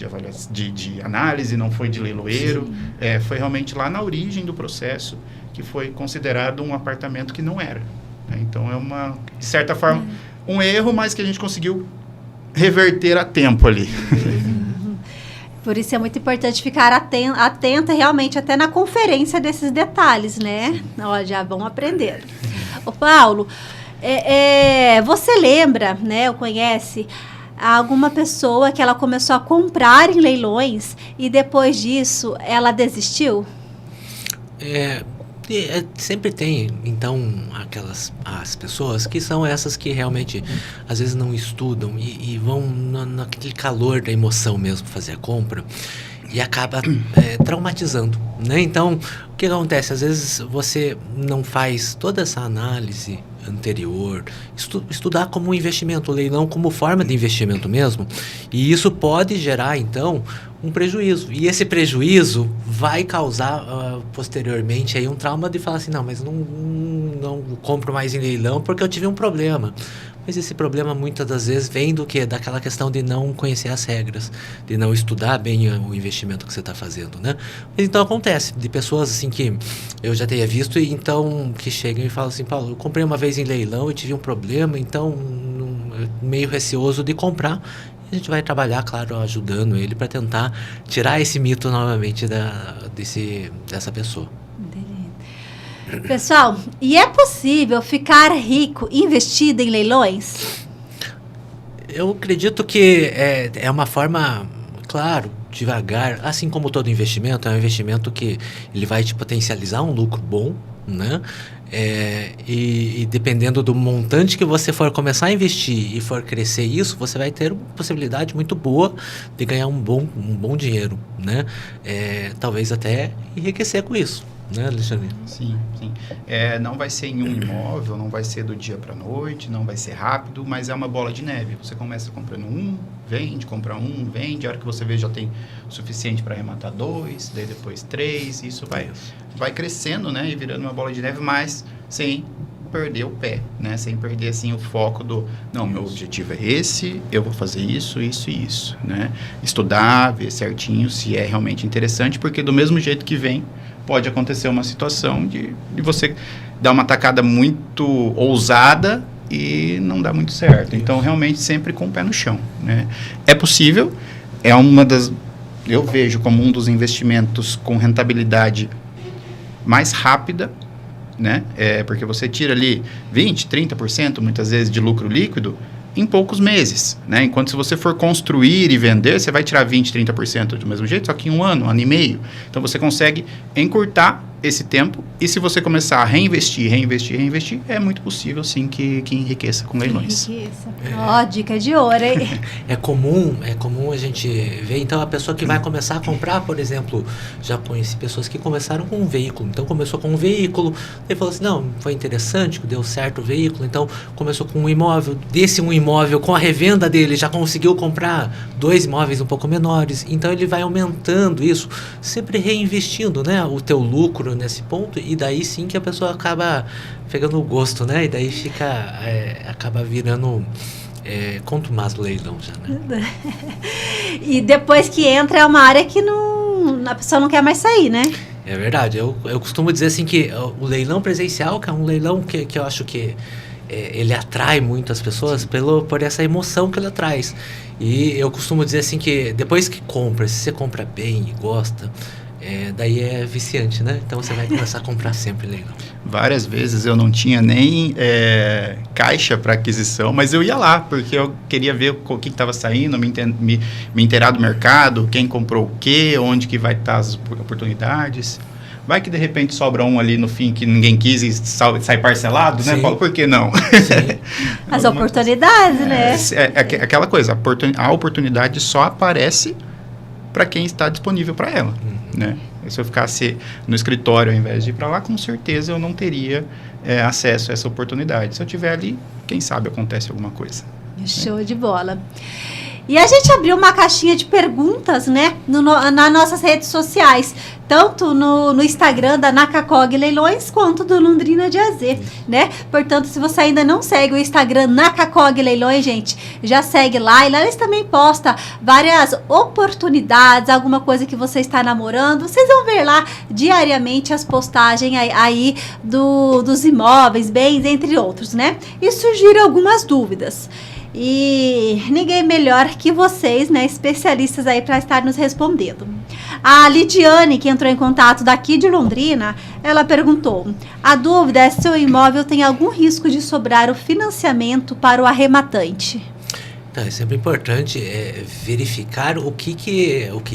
análise, não foi de leiloeiro, foi realmente lá na origem do processo que foi considerado um apartamento que não era. Né? Então, de certa forma, um erro, mas que a gente conseguiu reverter a tempo ali. Por isso é muito importante ficar atenta realmente até na conferência desses detalhes, né? Ó, já vão aprender. Ô, Paulo, você lembra, né, ou conhece alguma pessoa que ela começou a comprar em leilões e depois disso ela desistiu? Sempre tem, então, as pessoas que são essas que realmente, às vezes, não estudam e vão naquele calor da emoção mesmo fazer a compra e acaba traumatizando, né? Então, o que acontece? Às vezes, você não faz toda essa análise anterior, estudar como um investimento, o leilão como forma de investimento mesmo, e isso pode gerar, então, um prejuízo. E esse prejuízo vai causar posteriormente aí um trauma de falar assim, não, mas não compro mais em leilão porque eu tive um problema. Mas esse problema muitas das vezes vem do quê? Daquela questão de não conhecer as regras, de não estudar bem o investimento que você está fazendo, né? Mas então acontece de pessoas assim que eu já tenha visto e então que chegam e falam assim, Paulo, eu comprei uma vez em leilão e tive um problema, então meio receoso de comprar. A gente vai trabalhar, claro, ajudando ele para tentar tirar esse mito novamente dessa pessoa. Entendi. Pessoal, e é possível ficar rico investido em leilões? Eu acredito que é uma forma, claro, devagar, assim como todo investimento, é um investimento que ele vai te potencializar um lucro bom, né? E dependendo do montante que você for começar a investir e for crescer isso, você vai ter uma possibilidade muito boa de ganhar um bom dinheiro, né? Talvez até enriquecer com isso, né, Alexandre? Sim, sim. Não vai ser em um imóvel, não vai ser do dia para a noite, não vai ser rápido, mas é uma bola de neve. Você começa comprando vende, compra vende, a hora que você vê já tem o suficiente para arrematar 2, daí depois 3, isso vai crescendo, né, e virando uma bola de neve, mas sem perder o pé, né, sem perder assim o foco meu objetivo é esse, eu vou fazer isso, isso e isso, né, estudar, ver certinho se é realmente interessante, porque do mesmo jeito que vem, pode acontecer uma situação de você dar uma tacada muito ousada e não dá muito certo. Então, realmente, sempre com o pé no chão, né? É possível, eu vejo como um dos investimentos com rentabilidade mais rápida, né? Porque você tira ali 20%, 30% muitas vezes de lucro líquido em poucos meses, né? Enquanto se você for construir e vender, você vai tirar 20%, 30% do mesmo jeito, só que em um ano e meio. Então, você consegue encurtar esse tempo e se você começar a reinvestir, é muito possível, sim, que enriqueça com leilões. Ó, dica de ouro, hein? É comum a gente ver, então, a pessoa que vai começar a comprar, por exemplo, já conheci pessoas que começaram com um veículo, então começou com um veículo, e falou assim, não, foi interessante, deu certo o veículo, então começou com um imóvel, desse um imóvel, com a revenda dele, já conseguiu comprar 2 imóveis um pouco menores, então ele vai aumentando isso, sempre reinvestindo, né, o teu lucro nesse ponto, e daí sim que a pessoa acaba pegando o gosto, né, e daí acaba virando contumaz do leilão já, né? E depois que entra é uma área que a pessoa não quer mais sair, né? É verdade, eu costumo dizer assim que o leilão presencial, que é um leilão que eu acho que ele atrai muito as pessoas por essa emoção que ele traz. E eu costumo dizer assim que depois que se você compra bem e gosta, daí é viciante, né? Então você vai começar a comprar sempre leilão. Várias vezes eu não tinha nem caixa para aquisição, mas eu ia lá, porque eu queria ver o que estava saindo, me inteirar do mercado, quem comprou o quê, onde que vai estar as oportunidades. Vai que de repente sobra um ali no fim que ninguém quis e sai parcelado, né, Paulo? Por que não? Sim. As oportunidades, né? Aquela coisa, a oportunidade só aparece para quem está disponível para ela, né? Se eu ficasse no escritório ao invés de ir para lá, com certeza eu não teria acesso a essa oportunidade. Se eu estiver ali, quem sabe acontece alguma coisa. Show de bola. E a gente abriu uma caixinha de perguntas, né, nas nossas redes sociais, tanto no Instagram da Nakacog Leilões, quanto do Londrina de AZ, né? Portanto, se você ainda não segue o Instagram Nakacog Leilões, gente, já segue lá. E lá eles também postam várias oportunidades, alguma coisa que você está namorando. Vocês vão ver lá diariamente as postagens aí dos imóveis, bens, entre outros, né? E surgiram algumas dúvidas. E ninguém melhor que vocês, né, especialistas aí para estar nos respondendo. A Lidiane, que entrou em contato daqui de Londrina, ela perguntou: a dúvida é se o imóvel tem algum risco de sobrar o financiamento para o arrematante. Então, é sempre importante verificar o que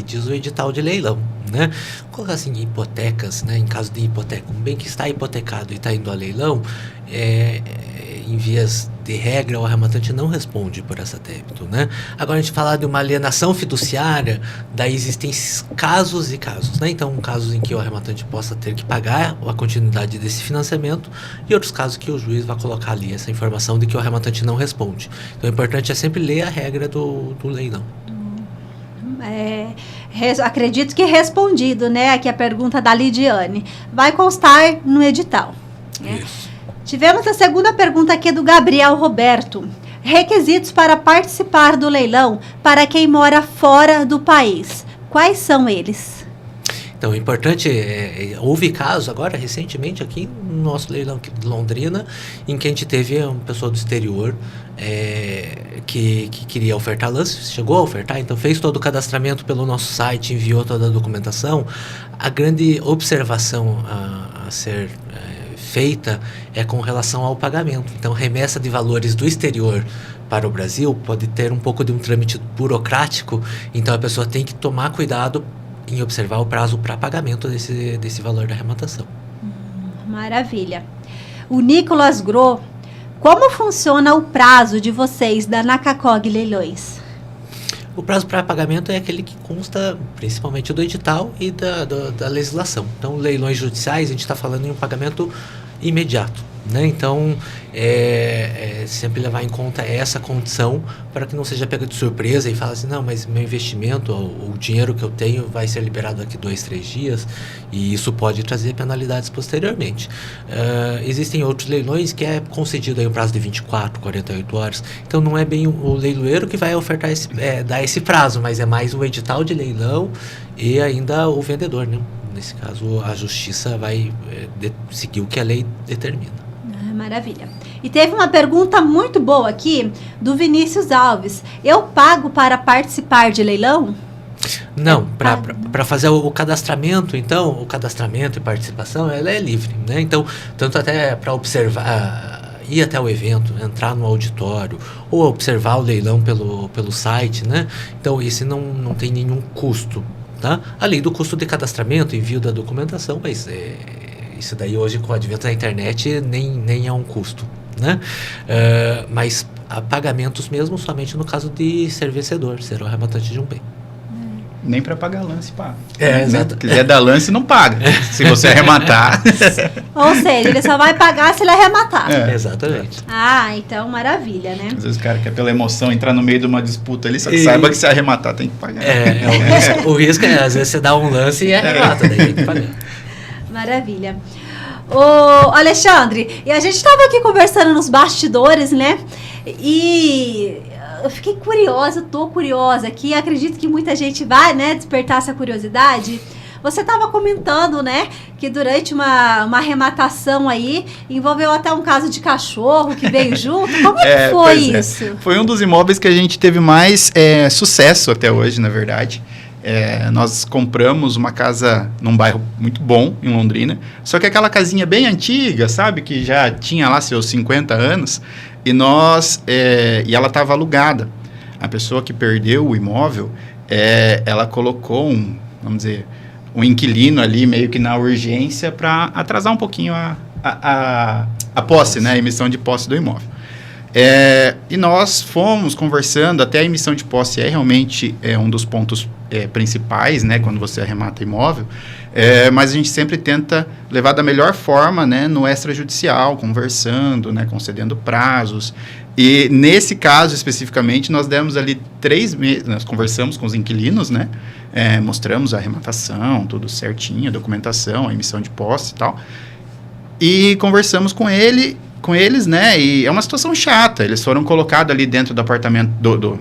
diz o edital de leilão, né? Colocar assim, hipotecas, né? Em caso de hipoteca, um bem que está hipotecado e está indo a leilão, em vias de regra, o arrematante não responde por essa débito, né? Agora, a gente falar de uma alienação fiduciária, daí existem casos e casos, né? Então, casos em que o arrematante possa ter que pagar a continuidade desse financiamento e outros casos que o juiz vai colocar ali essa informação de que o arrematante não responde. Então, o importante é sempre ler a regra do leilão. Acredito que respondido, né? Aqui a pergunta da Lidiane. Vai constar no edital, né? Isso. Tivemos a segunda pergunta aqui do Gabriel Roberto. Requisitos para participar do leilão para quem mora fora do país. Quais são eles? Então, o importante houve caso agora, recentemente, aqui no nosso leilão aqui de Londrina, em que a gente teve uma pessoa do exterior que queria ofertar lance, chegou a ofertar, então fez todo o cadastramento pelo nosso site, enviou toda a documentação. A grande observação a ser feita é com relação ao pagamento. Então, remessa de valores do exterior para o Brasil pode ter um pouco de um trâmite burocrático, então a pessoa tem que tomar cuidado em observar o prazo para pagamento desse valor da arrematação. Maravilha. O Nicolas Gro, como funciona o prazo de vocês da Nakacog Leilões? O prazo para pagamento é aquele que consta principalmente do edital e da legislação. Então, leilões judiciais, a gente está falando em um pagamento imediato, né? Então, sempre levar em conta essa condição para que não seja pego de surpresa e fala assim, não, mas meu investimento, o dinheiro que eu tenho vai ser liberado daqui 2-3 dias e isso pode trazer penalidades posteriormente. Existem outros leilões que é concedido aí um prazo de 24, 48 horas, então não é bem o leiloeiro que vai ofertar dar esse prazo, mas é mais o edital de leilão e ainda o vendedor, né? Nesse caso, a justiça vai seguir o que a lei determina. Maravilha. E teve uma pergunta muito boa aqui do Vinícius Alves. Eu pago para participar de leilão? Não, para fazer o cadastramento, então, o cadastramento e participação, ela é livre, né? Então, tanto até para observar, ir até o evento, entrar no auditório, ou observar o leilão pelo site, né? Então, esse não tem nenhum custo, tá? Além do custo de cadastramento, envio da documentação, mas isso daí hoje com o advento da internet nem é um custo, né? Mas pagamentos mesmo somente no caso de ser vencedor, ser o arrematante de um bem. Nem para pagar lance, paga. Exato. Se quiser dar lance, não paga. Se você arrematar. Ou seja, ele só vai pagar se ele arrematar. Exatamente. Então maravilha, né? Às vezes o cara quer pela emoção entrar no meio de uma disputa ali, só que saiba que se arrematar tem que pagar. O risco é, às vezes, você dá um lance e arremata, daí tem que pagar. Maravilha. Ô, Alexandre, e a gente estava aqui conversando nos bastidores, né? E eu fiquei curiosa, tô curiosa aqui, acredito que muita gente vai, né, despertar essa curiosidade. Você estava comentando, né, que durante uma arrematação aí, envolveu até um caso de cachorro que veio junto. Como é que foi isso? Foi um dos imóveis que a gente teve mais sucesso até hoje, na verdade. Nós compramos uma casa num bairro muito bom, em Londrina, só que aquela casinha bem antiga, sabe, que já tinha lá seus 50 anos, e ela estava alugada. A pessoa que perdeu o imóvel, ela colocou vamos dizer, um inquilino ali meio que na urgência para atrasar um pouquinho a posse, né, a emissão de posse do imóvel. E nós fomos conversando, até a emissão de posse realmente um dos pontos principais, né, quando você arremata imóvel, mas a gente sempre tenta levar da melhor forma, né, no extrajudicial, conversando, né, concedendo prazos. E nesse caso especificamente, nós demos ali 3 meses, nós conversamos com os inquilinos, né, mostramos a arrematação, tudo certinho, a documentação, a emissão de posse e tal, e conversamos com eles, né, e é uma situação chata. Eles foram colocados ali dentro do apartamento,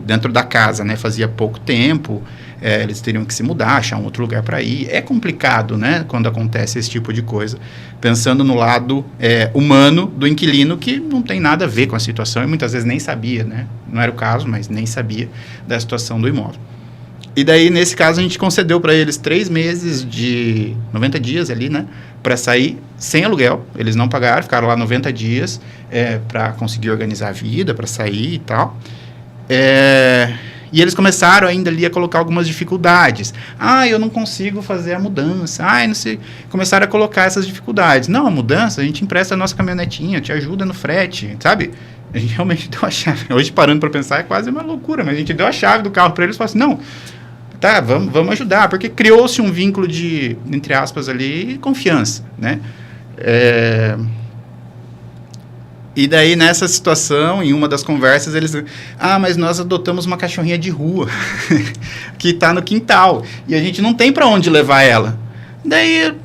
dentro da casa, né, fazia pouco tempo, eles teriam que se mudar, achar um outro lugar para ir. É complicado, né, quando acontece esse tipo de coisa, pensando no lado humano do inquilino, que não tem nada a ver com a situação e muitas vezes nem sabia, né, não era o caso, mas nem sabia da situação do imóvel. E daí, nesse caso, a gente concedeu para eles 3 meses de 90 dias ali, né, para sair sem aluguel. Eles não pagaram, ficaram lá 90 dias para conseguir organizar a vida, para sair e tal. E eles começaram ainda ali a colocar algumas dificuldades. Eu não consigo fazer a mudança. Não sei. Começaram a colocar essas dificuldades. Não, a mudança, a gente empresta a nossa caminhonetinha, te ajuda no frete, sabe? A gente realmente deu a chave. Hoje, parando para pensar, é quase uma loucura, mas a gente deu a chave do carro para eles e falou assim, não, tá, vamos ajudar, porque criou-se um vínculo de, entre aspas ali, confiança, né? E daí, nessa situação, em uma das conversas, eles... mas nós adotamos uma cachorrinha de rua, que está no quintal, e a gente não tem para onde levar ela. Daí,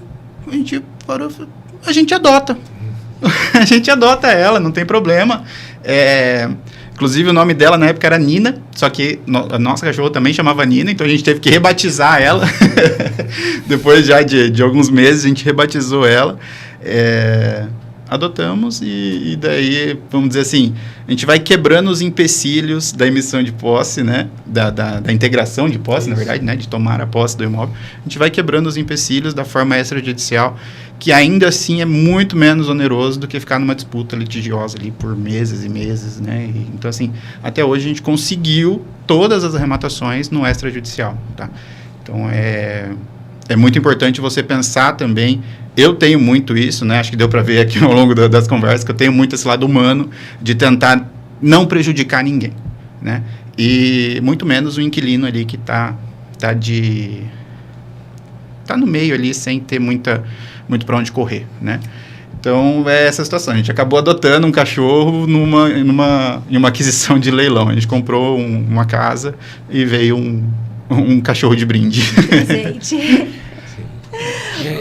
a gente parou, a gente adota. A gente adota ela, não tem problema. Inclusive, o nome dela, na época, era Nina, só que a nossa cachorra também chamava Nina, então a gente teve que rebatizar ela. Depois já de alguns meses, a gente rebatizou ela. Adotamos e daí, vamos dizer assim, a gente vai quebrando os empecilhos da emissão de posse, né? Da integração de posse, na verdade, né? De tomar a posse do imóvel. A gente vai quebrando os empecilhos da forma extrajudicial, que ainda assim é muito menos oneroso do que ficar numa disputa litigiosa ali por meses e meses, né? Então, assim, até hoje a gente conseguiu todas as arrematações no extrajudicial, tá? Então, é muito importante você pensar também. Eu tenho muito isso, né? Acho que deu para ver aqui ao longo das conversas que eu tenho muito esse lado humano de tentar não prejudicar ninguém, né? E muito menos o inquilino ali que tá no meio ali sem ter muito para onde correr, né? Então, é essa situação. A gente acabou adotando um cachorro em uma aquisição de leilão. A gente comprou uma casa e veio um cachorro de brinde. Gente...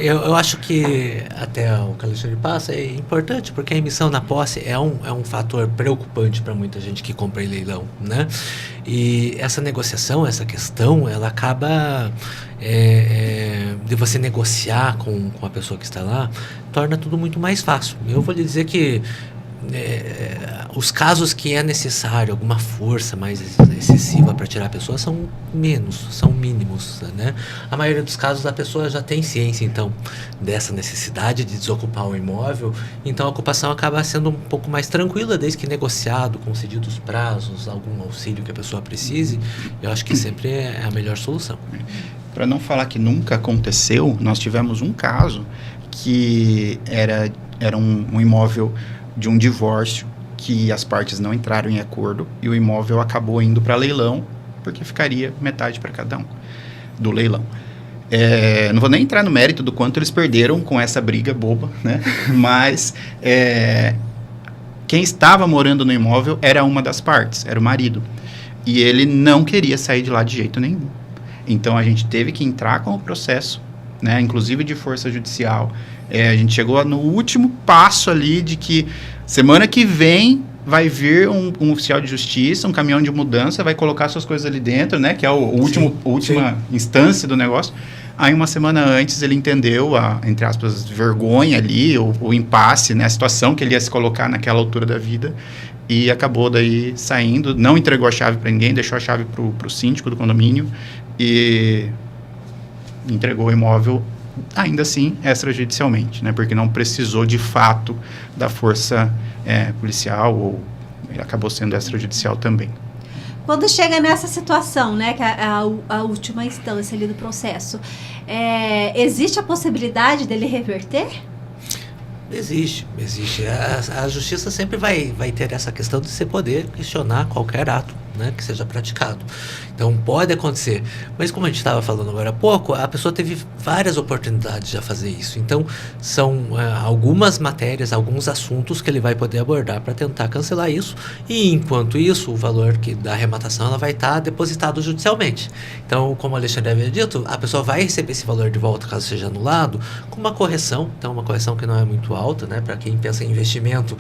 Eu acho que até o que o Alexandre passa é importante, porque a emissão na posse é um fator preocupante para muita gente que compra em leilão, né? E essa negociação, essa questão, ela acaba de você negociar com a pessoa que está lá, torna tudo muito mais fácil. Eu vou lhe dizer que os casos que é necessário alguma força mais excessiva para tirar a pessoa são mínimos, né? A maioria dos casos a pessoa já tem ciência, então, dessa necessidade de desocupar o imóvel, então a ocupação acaba sendo um pouco mais tranquila, desde que negociado, concedido os prazos, algum auxílio que a pessoa precise. Eu acho que sempre é a melhor solução. Para não falar que nunca aconteceu, nós tivemos um caso que era um imóvel de um divórcio, que as partes não entraram em acordo e o imóvel acabou indo para leilão, porque ficaria metade para cada um do leilão. Não vou nem entrar no mérito do quanto eles perderam com essa briga boba, né? Mas quem estava morando no imóvel era uma das partes, era o marido. E ele não queria sair de lá de jeito nenhum. Então, a gente teve que entrar com o processo, né? Inclusive de força judicial. A gente chegou no último passo ali de que semana que vem vai vir um oficial de justiça, um caminhão de mudança, vai colocar suas coisas ali dentro, né? Que é a última instância do negócio. Aí, uma semana antes, ele entendeu a, entre aspas, vergonha ali, o impasse, né? A situação que ele ia se colocar naquela altura da vida. E acabou daí saindo, não entregou a chave para ninguém, deixou a chave pro síndico do condomínio e entregou o imóvel, ainda assim, extrajudicialmente, né? Porque não precisou, de fato, da força policial, ou ele acabou sendo extrajudicial também. Quando chega nessa situação, né, que é a última instância ali do processo, existe a possibilidade dele reverter? Existe. A justiça sempre vai ter essa questão de você poder questionar qualquer ato, né, que seja praticado. Então, pode acontecer. Mas como a gente estava falando agora há pouco, a pessoa teve várias oportunidades de fazer isso. Então, são algumas matérias, alguns assuntos que ele vai poder abordar para tentar cancelar isso. E, enquanto isso, o valor da arrematação ela vai estar depositado judicialmente. Então, como o Alexandre havia dito, a pessoa vai receber esse valor de volta, caso seja anulado, com uma correção. Então, uma correção que não é muito alta, né? Para quem pensa em investimento,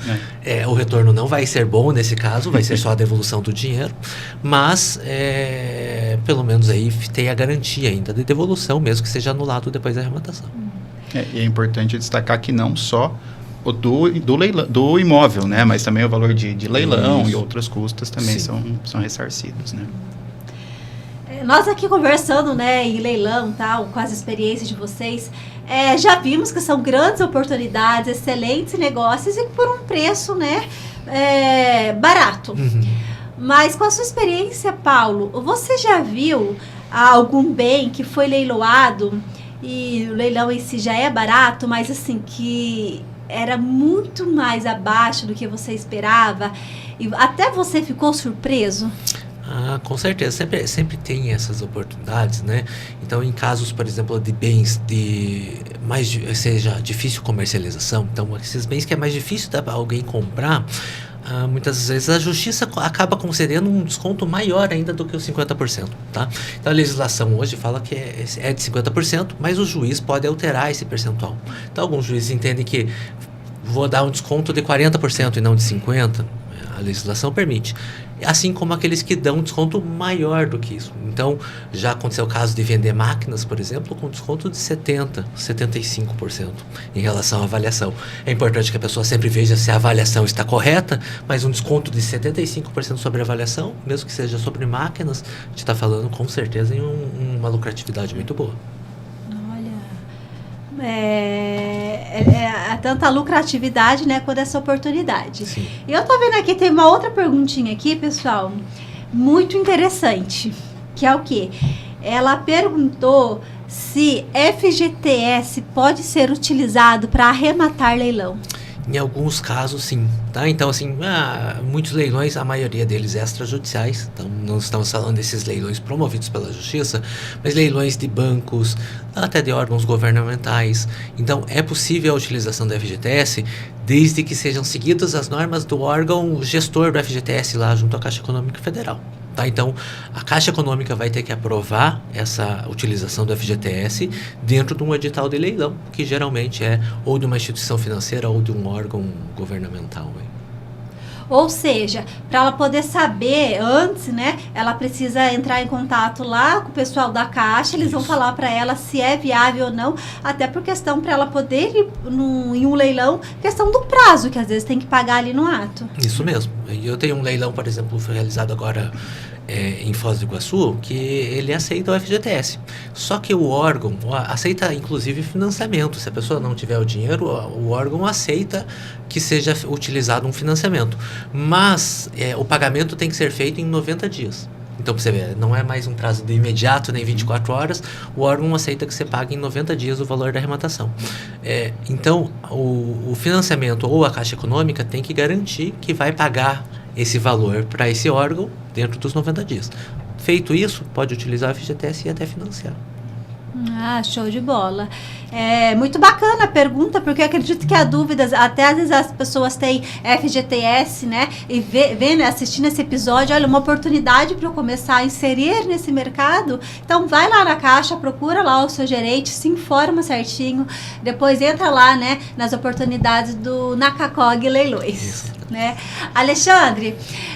o retorno não vai ser bom nesse caso, vai ser só a devolução do dinheiro. Mas, pelo menos aí tem a garantia ainda de devolução, mesmo que seja anulado depois da arrematação. E é importante destacar que não só o do imóvel, né? Mas também o valor de leilão e outras custas também são ressarcidos, né? Nós aqui conversando, né, em leilão, tal, com as experiências de vocês, já vimos que são grandes oportunidades, excelentes negócios e por um preço, né, barato. Mas com a sua experiência, Paulo, você já viu algum bem que foi leiloado e o leilão em si já é barato, mas assim, que era muito mais abaixo do que você esperava e até você ficou surpreso? Com certeza, sempre tem essas oportunidades, né? Então, em casos, por exemplo, de bens seja difícil comercialização, então esses bens que é mais difícil para alguém comprar, muitas vezes a justiça acaba concedendo um desconto maior ainda do que os 50%, tá? Então, a legislação hoje fala que é de 50%, mas o juiz pode alterar esse percentual. Então, alguns juízes entendem que vou dar um desconto de 40% e não de 50%, a legislação permite. Assim como aqueles que dão um desconto maior do que isso. Então, já aconteceu o caso de vender máquinas, por exemplo, com desconto de 70%, 75% em relação à avaliação. É importante que a pessoa sempre veja se a avaliação está correta, mas um desconto de 75% sobre a avaliação, mesmo que seja sobre máquinas, a gente está falando com certeza em uma lucratividade muito boa. Tanta lucratividade, né, quanto essa oportunidade. Sim. E eu tô vendo aqui, tem uma outra perguntinha aqui, pessoal, muito interessante, que é o quê? Ela perguntou se FGTS pode ser utilizado para arrematar leilão. Em alguns casos, sim. Tá? Então, assim, muitos leilões, a maioria deles extrajudiciais. Então, não estamos falando desses leilões promovidos pela Justiça, mas leilões de bancos, até de órgãos governamentais. Então, é possível a utilização do FGTS desde que sejam seguidas as normas do órgão gestor do FGTS lá junto à Caixa Econômica Federal. Tá? Então, a Caixa Econômica vai ter que aprovar essa utilização do FGTS dentro de um edital de leilão, que geralmente é ou de uma instituição financeira ou de um órgão governamental. Ou seja, para ela poder saber antes, né, ela precisa entrar em contato lá com o pessoal da Caixa, eles vão falar para ela se é viável ou não, até por questão para ela poder ir em um leilão, questão do prazo, que às vezes tem que pagar ali no ato. Isso mesmo. Eu tenho um leilão, por exemplo, foi realizado agora em Foz do Iguaçu, que ele aceita o FGTS. Só que o órgão aceita, inclusive, financiamento. Se a pessoa não tiver o dinheiro, o órgão aceita que seja utilizado um financiamento. Mas o pagamento tem que ser feito em 90 dias. Então, você vê, não é mais um prazo de imediato, nem 24 horas, o órgão aceita que você pague em 90 dias o valor da arrematação. Então, o financiamento ou a Caixa Econômica tem que garantir que vai pagar esse valor para esse órgão dentro dos 90 dias. Feito isso, pode utilizar o FGTS e até financiar. Show de bola. Muito bacana a pergunta, porque eu acredito que há dúvidas, até às vezes as pessoas têm FGTS, né, e vendo, assistindo esse episódio, olha, uma oportunidade para eu começar a inserir nesse mercado. Então vai lá na Caixa, procura lá o seu gerente, se informa certinho, depois entra lá, né, nas oportunidades do Nakacog Leilões, né? Alexandre,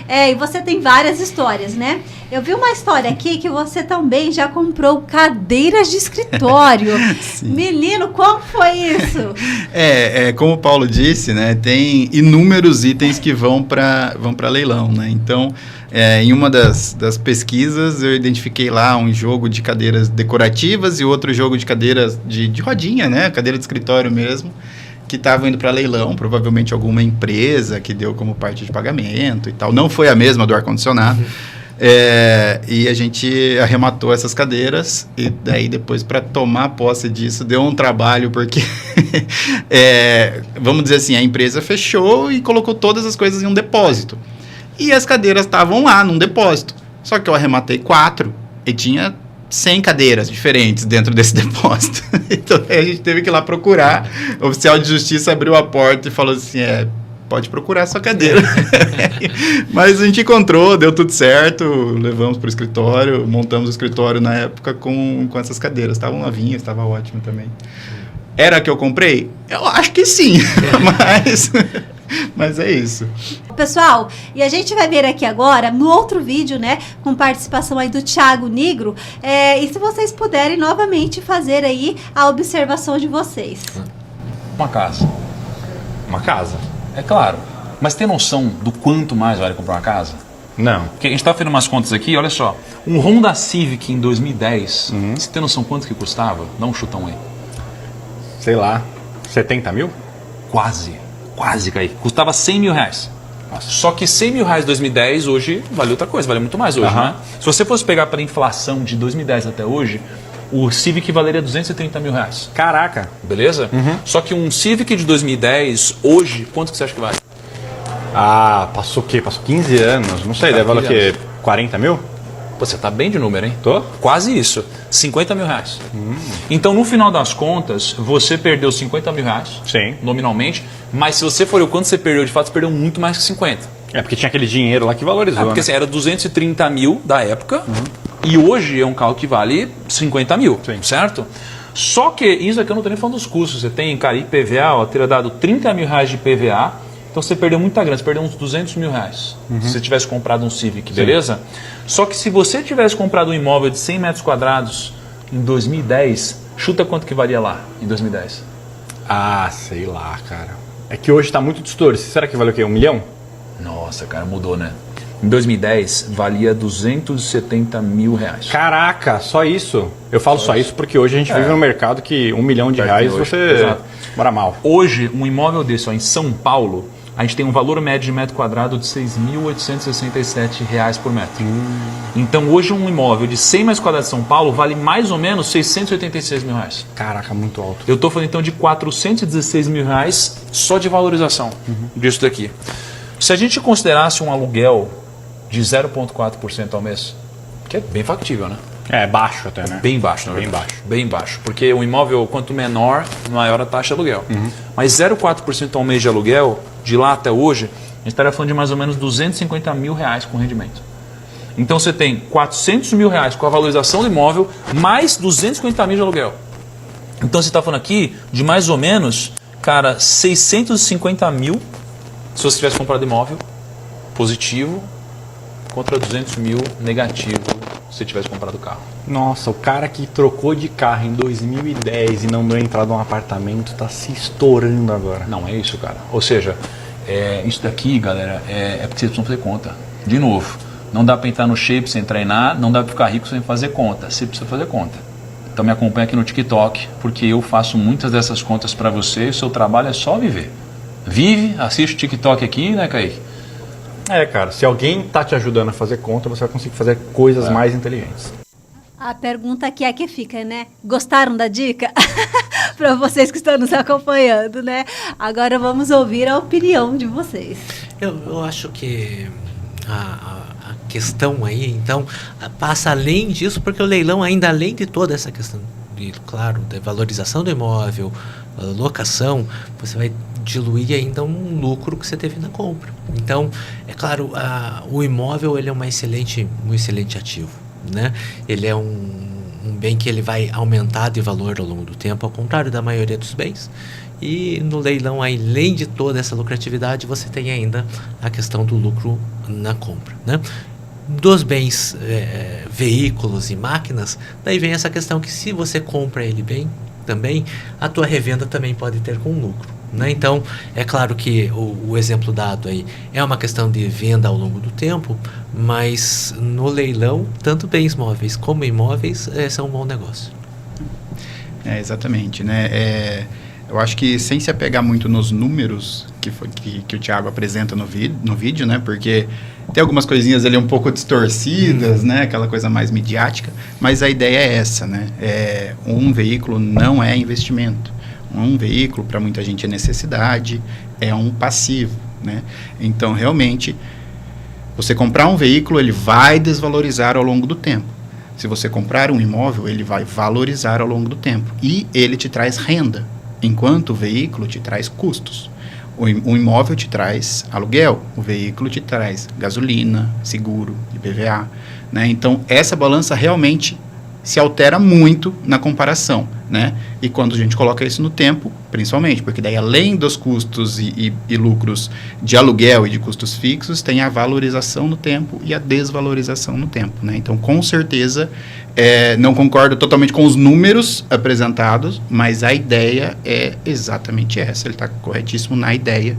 e você tem várias histórias, né? Eu vi uma história aqui que você também já comprou cadeiras de escritório. Menino, como foi isso? Como o Paulo disse, né, tem inúmeros itens que vão para leilão, né? Então, em uma das pesquisas, eu identifiquei lá um jogo de cadeiras decorativas e outro jogo de cadeiras de rodinha, né? Cadeira de escritório mesmo, que estavam indo para leilão, provavelmente alguma empresa que deu como parte de pagamento e tal. Não foi a mesma do ar-condicionado. E a gente arrematou essas cadeiras e daí depois para tomar posse disso deu um trabalho porque, vamos dizer assim, a empresa fechou e colocou todas as coisas em um depósito. E as cadeiras estavam lá num depósito. Só que eu arrematei 4 e tinha 100 cadeiras diferentes dentro desse depósito. Então a gente teve que ir lá procurar. O oficial de justiça abriu a porta e falou assim, pode procurar a sua cadeira. Mas a gente encontrou, deu tudo certo, levamos para o escritório, montamos o escritório na época com essas cadeiras. Estavam novinhas, estava ótimo também. Era a que eu comprei? Eu acho que sim, mas é isso. Pessoal, e a gente vai ver aqui agora, no outro vídeo, né, com participação aí do Thiago Nigro, e se vocês puderem novamente fazer aí a observação de vocês. Uma casa. Uma casa? É claro. Mas tem noção do quanto mais vale comprar uma casa? Não. Porque a gente está fazendo umas contas aqui, olha só. Um Honda Civic em 2010, você tem noção quanto que custava? Dá um chutão aí. Sei lá, 70 mil? Quase, Kaique. Custava 100 mil reais. Nossa. Só que 100 mil reais em 2010, hoje, vale outra coisa, vale muito mais hoje, né? Se você fosse pegar pela inflação de 2010 até hoje, o Civic valeria 230 mil reais. Caraca. Beleza? Só que um Civic de 2010, hoje, quanto que você acha que vale? Ah, passou o quê? Passou 15 anos, não sei, deve valer o quê? 40 mil? Pô, você tá bem de número, hein? Tô? Quase isso. 50 mil reais. Então, no final das contas, você perdeu 50 mil reais. Sim. Nominalmente. Mas se você for o quanto você perdeu, de fato, você perdeu muito mais que 50. É porque tinha aquele dinheiro lá que valorizou, Porque né? assim, era 230 mil da época. E hoje é um carro que vale 50 mil. Sim. Certo? Só que isso aqui eu não tô nem falando dos custos. Você tem, cara, IPVA, ó, teria dado 30 mil reais de IPVA. Então você perdeu muita grana, você perdeu uns 200 mil reais. Se você tivesse comprado um Civic, beleza? Só que se você tivesse comprado um imóvel de 100 metros quadrados em 2010, chuta quanto que valia lá em 2010? Ah, sei lá, cara. É que hoje tá muito distorcido. Será que vale o quê? 1 milhão? Nossa, cara, mudou, né? Em 2010, valia 270 mil reais. Caraca, só isso? Eu falo só isso porque hoje a gente vive num mercado que 1 milhão de reais hoje. você Exato. mora mal. Hoje, um imóvel desse ó, em São Paulo, a gente tem um valor médio de metro quadrado de R$ 6.867 por metro. Então, hoje um imóvel de 100 metros quadrados em São Paulo vale mais ou menos 686 mil reais. Caraca, muito alto. Eu estou falando então de 416 mil reais só de valorização disso daqui. Se a gente considerasse um aluguel de 0,4% ao mês, que é bem factível, né? É, baixo até, né? Bem baixo, na Bem verdade. baixo. Bem baixo. Porque o imóvel, quanto menor, maior a taxa de aluguel. Mas 0,4% ao mês de aluguel, de lá até hoje, a gente estaria falando de mais ou menos 250 mil reais com rendimento. Então você tem 400 mil reais com a valorização do imóvel, mais 250 mil de aluguel. Então você está falando aqui de mais ou menos, cara, 650 mil, se você tivesse comprado imóvel positivo, contra 200 mil negativo, se você tivesse comprado o carro. Nossa, o cara que trocou de carro em 2010 e não deu entrada num apartamento tá se estourando agora. Não é isso, cara. Ou seja, isso daqui, galera, é porque vocês precisam fazer conta. De novo, não dá para entrar no shape sem treinar, não dá para ficar rico sem fazer conta. Você precisa fazer conta. Então me acompanha aqui no TikTok, porque eu faço muitas dessas contas para você e o seu trabalho é só viver. Vive, assiste o TikTok aqui, né, Kaique? É, cara, se alguém tá te ajudando a fazer conta, você vai conseguir fazer coisas mais inteligentes. A pergunta aqui é que fica, né? Gostaram da dica? Para vocês que estão nos acompanhando, né? Agora vamos ouvir a opinião de vocês. Eu acho que a questão aí, então, passa além disso, porque o leilão ainda, além de toda essa questão, claro, da valorização do imóvel, locação, você vai diluir ainda um lucro que você teve na compra. Então, é claro, o imóvel ele é um excelente ativo, né? Ele é um bem que ele vai aumentar de valor ao longo do tempo, ao contrário da maioria dos bens. E no leilão, além de toda essa lucratividade, você tem ainda a questão do lucro na compra, né? Dos bens, veículos e máquinas, daí vem essa questão que se você compra ele bem, também, a tua revenda também pode ter com lucro, né? Então, é claro que o exemplo dado aí é uma questão de venda ao longo do tempo, mas no leilão, tanto bens móveis como imóveis são um bom negócio. Exatamente, né? Eu acho que sem se apegar muito nos números que o Thiago apresenta no vídeo, né? Porque Tem algumas coisinhas ali um pouco distorcidas, né? Aquela coisa mais midiática, mas a ideia é essa, né? Um veículo não é investimento. Um veículo, para muita gente, é necessidade, é um passivo, né? Então, realmente, você comprar um veículo, ele vai desvalorizar ao longo do tempo. Se você comprar um imóvel, ele vai valorizar ao longo do tempo. E ele te traz renda, enquanto o veículo te traz custos. O imóvel te traz aluguel, o veículo te traz gasolina, seguro, IPVA, né? Então, essa balança realmente se altera muito na comparação, né? E quando a gente coloca isso no tempo, principalmente, porque daí além dos custos e lucros de aluguel e de custos fixos, tem a valorização no tempo e a desvalorização no tempo, né? Então, com certeza, não concordo totalmente com os números apresentados, mas a ideia é exatamente essa. Ele está corretíssimo na ideia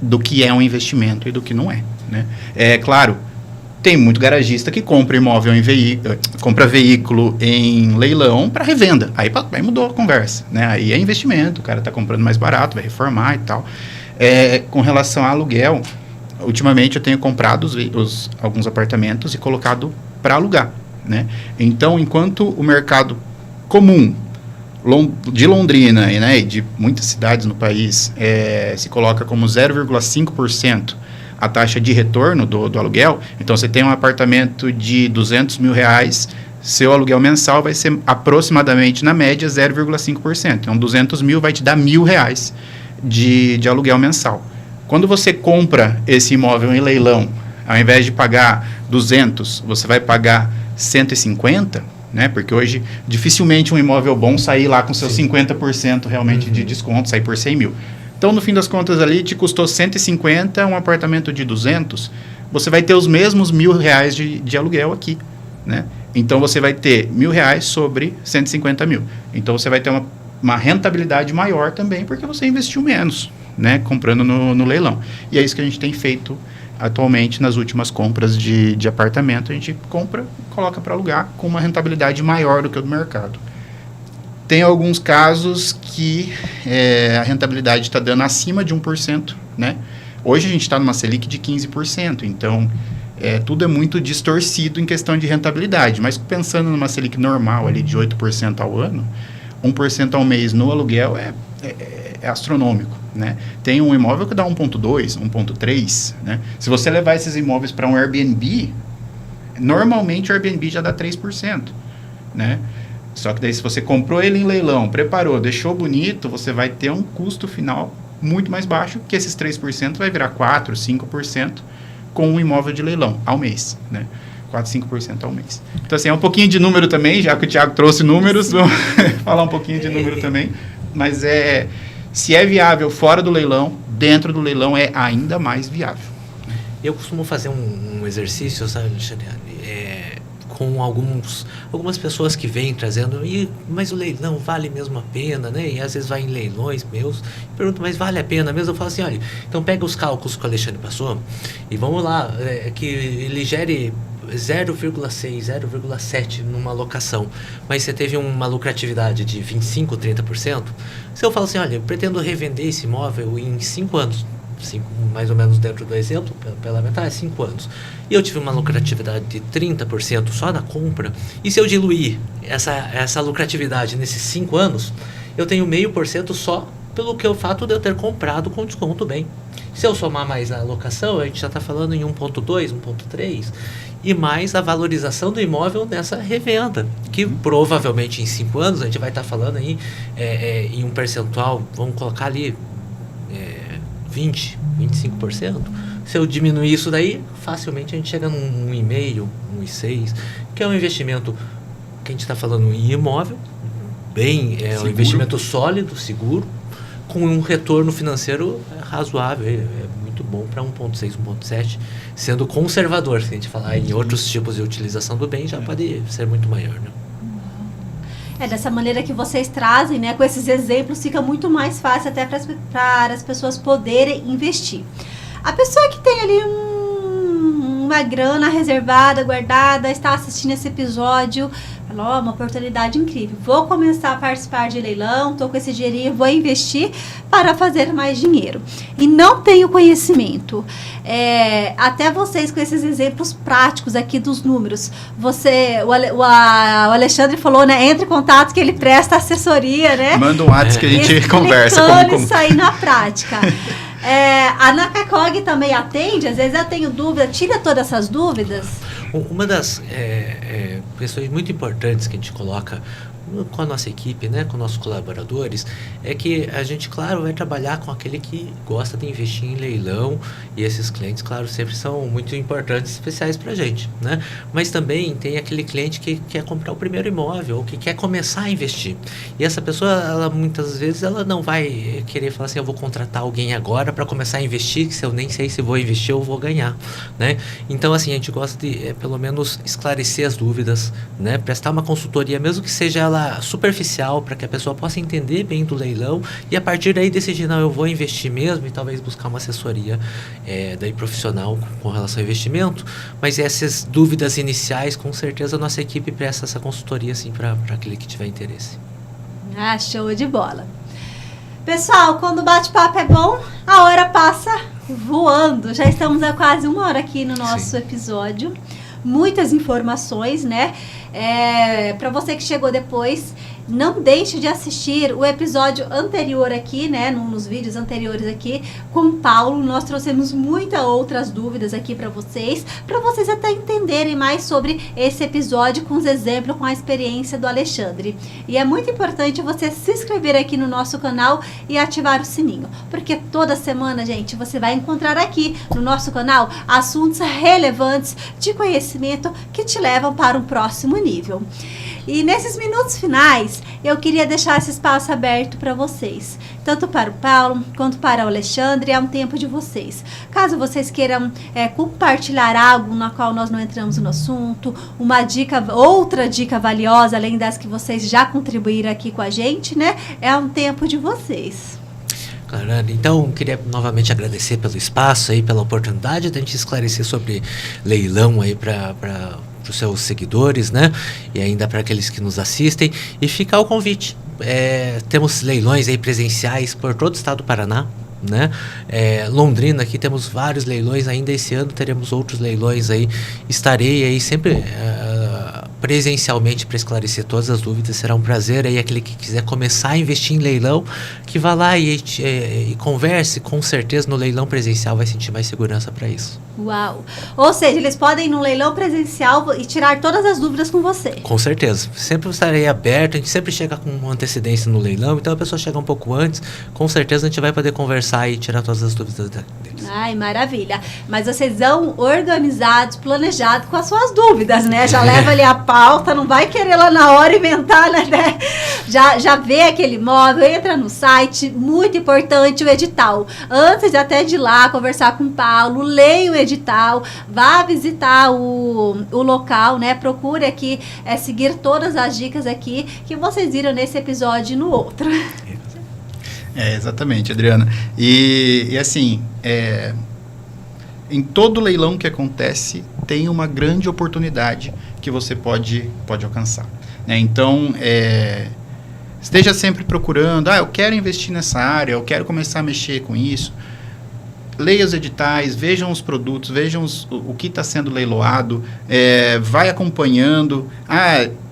do que é um investimento e do que não é, né? Claro, tem muito garagista que compra imóvel compra veículo em leilão para revenda. Aí mudou a conversa, né? Aí é investimento, o cara está comprando mais barato, vai reformar e tal. Com relação a aluguel, ultimamente eu tenho comprado alguns apartamentos e colocado para alugar, né? Então, enquanto o mercado comum de Londrina, né, e de muitas cidades no país se coloca como 0,5% a taxa de retorno do aluguel, então você tem um apartamento de R$200 mil, seu aluguel mensal vai ser aproximadamente, na média, 0,5%. Então, 200 mil vai te dar R$1.000 de aluguel mensal. Quando você compra esse imóvel em leilão, ao invés de pagar 200, você vai pagar 150, né? Porque hoje, dificilmente um imóvel bom sair lá com seus 50% realmente de desconto, sair por 100 mil. Então, no fim das contas ali, te custou 150, um apartamento de 200, você vai ter os mesmos R$1.000 de aluguel aqui, né? Então, você vai ter R$1.000 sobre 150 mil. Então, você vai ter uma rentabilidade maior também, porque você investiu menos, né? Comprando no leilão. E é isso que a gente tem feito atualmente nas últimas compras de apartamento. A gente compra, coloca para alugar com uma rentabilidade maior do que o do mercado. Tem alguns casos que a rentabilidade está dando acima de 1%, né? Hoje a gente está numa Selic de 15%, então tudo é muito distorcido em questão de rentabilidade. Mas pensando numa Selic normal ali de 8% ao ano, 1% ao mês no aluguel é astronômico, né? Tem um imóvel que dá 1,2%, 1,3%, né? Se você levar esses imóveis para um Airbnb, normalmente o Airbnb já dá 3%, né? Só que daí se você comprou ele em leilão, preparou, deixou bonito, você vai ter um custo final muito mais baixo, que esses 3% vai virar 4%, 5% com um imóvel de leilão ao mês, né? 4%, 5% ao mês. Então, assim, é um pouquinho de número também, já que o Thiago trouxe números, vamos falar um pouquinho de número também, mas se é viável fora do leilão, dentro do leilão é ainda mais viável. Eu costumo fazer um exercício, sabe, Alexandre, com algumas pessoas que vêm trazendo, mas o leilão vale mesmo a pena, né? E às vezes vai em leilões meus, pergunto, mas vale a pena mesmo? Eu falo assim, olha, então pega os cálculos que o Alexandre passou e vamos lá, que ele gere 0,6, 0,7 numa locação, mas você teve uma lucratividade de 25, 30%, se eu falo assim, olha, eu pretendo revender esse imóvel em 5 anos, mais ou menos dentro do exemplo, pela metade, 5 anos. E eu tive uma lucratividade de 30% só na compra. E se eu diluir essa lucratividade nesses 5 anos, eu tenho 0,5% só pelo que o fato de eu ter comprado com desconto bem. Se eu somar mais a locação, a gente já está falando em 1,2, 1,3, e mais a valorização do imóvel nessa revenda, que provavelmente em 5 anos a gente vai estar falando aí em um percentual, vamos colocar ali 20, 25%. Se eu diminuir isso daí, facilmente a gente chega num 1,5, 1,6, que é um investimento que a gente está falando em imóvel, um investimento sólido, seguro, com um retorno financeiro razoável, é muito bom para 1,6, 1,7, sendo conservador. Se a gente falar em outros tipos de utilização do bem, já pode ser muito maior, né? Dessa maneira que vocês trazem, né, com esses exemplos, fica muito mais fácil até para as pessoas poderem investir. A pessoa que tem ali um uma grana reservada, guardada, está assistindo esse episódio, falou, uma oportunidade incrível, vou começar a participar de leilão, estou com esse dinheirinho, vou investir para fazer mais dinheiro. E não tenho conhecimento. Até vocês com esses exemplos práticos aqui dos números. O Alexandre falou, né? Entre em contato que ele presta assessoria, né? Manda um WhatsApp que a gente conversa. Como isso aí na prática. A Nakacog também atende? Às vezes eu tenho dúvida, tira todas essas dúvidas? Uma das questões muito importantes que a gente coloca com a nossa equipe, né, com nossos colaboradores, é que a gente, claro, vai trabalhar com aquele que gosta de investir em leilão, e esses clientes, claro, sempre são muito importantes, especiais para a gente, né? Mas também tem aquele cliente que quer comprar o primeiro imóvel, ou que quer começar a investir. E essa pessoa, ela, muitas vezes, ela não vai querer falar assim, eu vou contratar alguém agora para começar a investir, que se eu nem sei se vou investir ou vou ganhar, né? Então, assim, a gente gosta de, pelo menos, esclarecer as dúvidas, né? Prestar uma consultoria, mesmo que seja ela superficial, para que a pessoa possa entender bem do leilão e a partir daí decidir, não, eu vou investir mesmo, e talvez buscar uma assessoria daí profissional com relação ao investimento, mas essas dúvidas iniciais, com certeza a nossa equipe presta essa consultoria assim, para aquele que tiver interesse. Show de bola. Pessoal, quando o bate-papo é bom, a hora passa voando. Já estamos há quase 1 hora aqui no nosso episódio. Muitas informações, né? Para você que chegou depois, não deixe de assistir o episódio anterior aqui, né? Nos vídeos anteriores aqui com o Paulo. Nós trouxemos muitas outras dúvidas aqui para vocês até entenderem mais sobre esse episódio com os exemplos, com a experiência do Alexandre. E é muito importante você se inscrever aqui no nosso canal e ativar o sininho, porque toda semana, gente, você vai encontrar aqui no nosso canal assuntos relevantes de conhecimento que te levam para um próximo nível. E nesses minutos finais, eu queria deixar esse espaço aberto para vocês, tanto para o Paulo quanto para o Alexandre. É um tempo de vocês. Caso vocês queiram compartilhar algo na qual nós não entramos no assunto, uma dica, outra dica valiosa, além das que vocês já contribuíram aqui com a gente, né? É um tempo de vocês. Claro, então queria novamente agradecer pelo espaço aí, pela oportunidade de a gente esclarecer sobre leilão aí para os seus seguidores, né? E ainda para aqueles que nos assistem. E fica o convite. Temos leilões aí presenciais por todo o estado do Paraná, né? Londrina, aqui temos vários leilões. Ainda esse ano teremos outros leilões aí. Estarei aí sempre presencialmente para esclarecer todas as dúvidas. Será um prazer aí aquele que quiser começar a investir em leilão, que vá lá e converse. Com certeza no leilão presencial vai sentir mais segurança para isso. Uau! Ou seja, eles podem ir no leilão presencial e tirar todas as dúvidas com você. Com certeza. Sempre estarei aberto, a gente sempre chega com antecedência no leilão, então a pessoa chega um pouco antes, com certeza a gente vai poder conversar e tirar todas as dúvidas deles. Ai, maravilha. Mas vocês são organizados, planejados com as suas dúvidas, né? Já leva ali a pauta, não vai querer lá na hora inventar, né? Já vê aquele imóvel, entra no site, muito importante o edital. Antes até de ir lá conversar com o Paulo, leia o edital, vá visitar o local, né? Procure aqui seguir todas as dicas aqui que vocês viram nesse episódio e no outro. Exatamente, Adriana. E assim, em todo leilão que acontece, tem uma grande oportunidade que você pode alcançar, né? Então, esteja sempre procurando, eu quero investir nessa área, eu quero começar a mexer com isso. Leia os editais, vejam os produtos, vejam o que está sendo leiloado, vai acompanhando.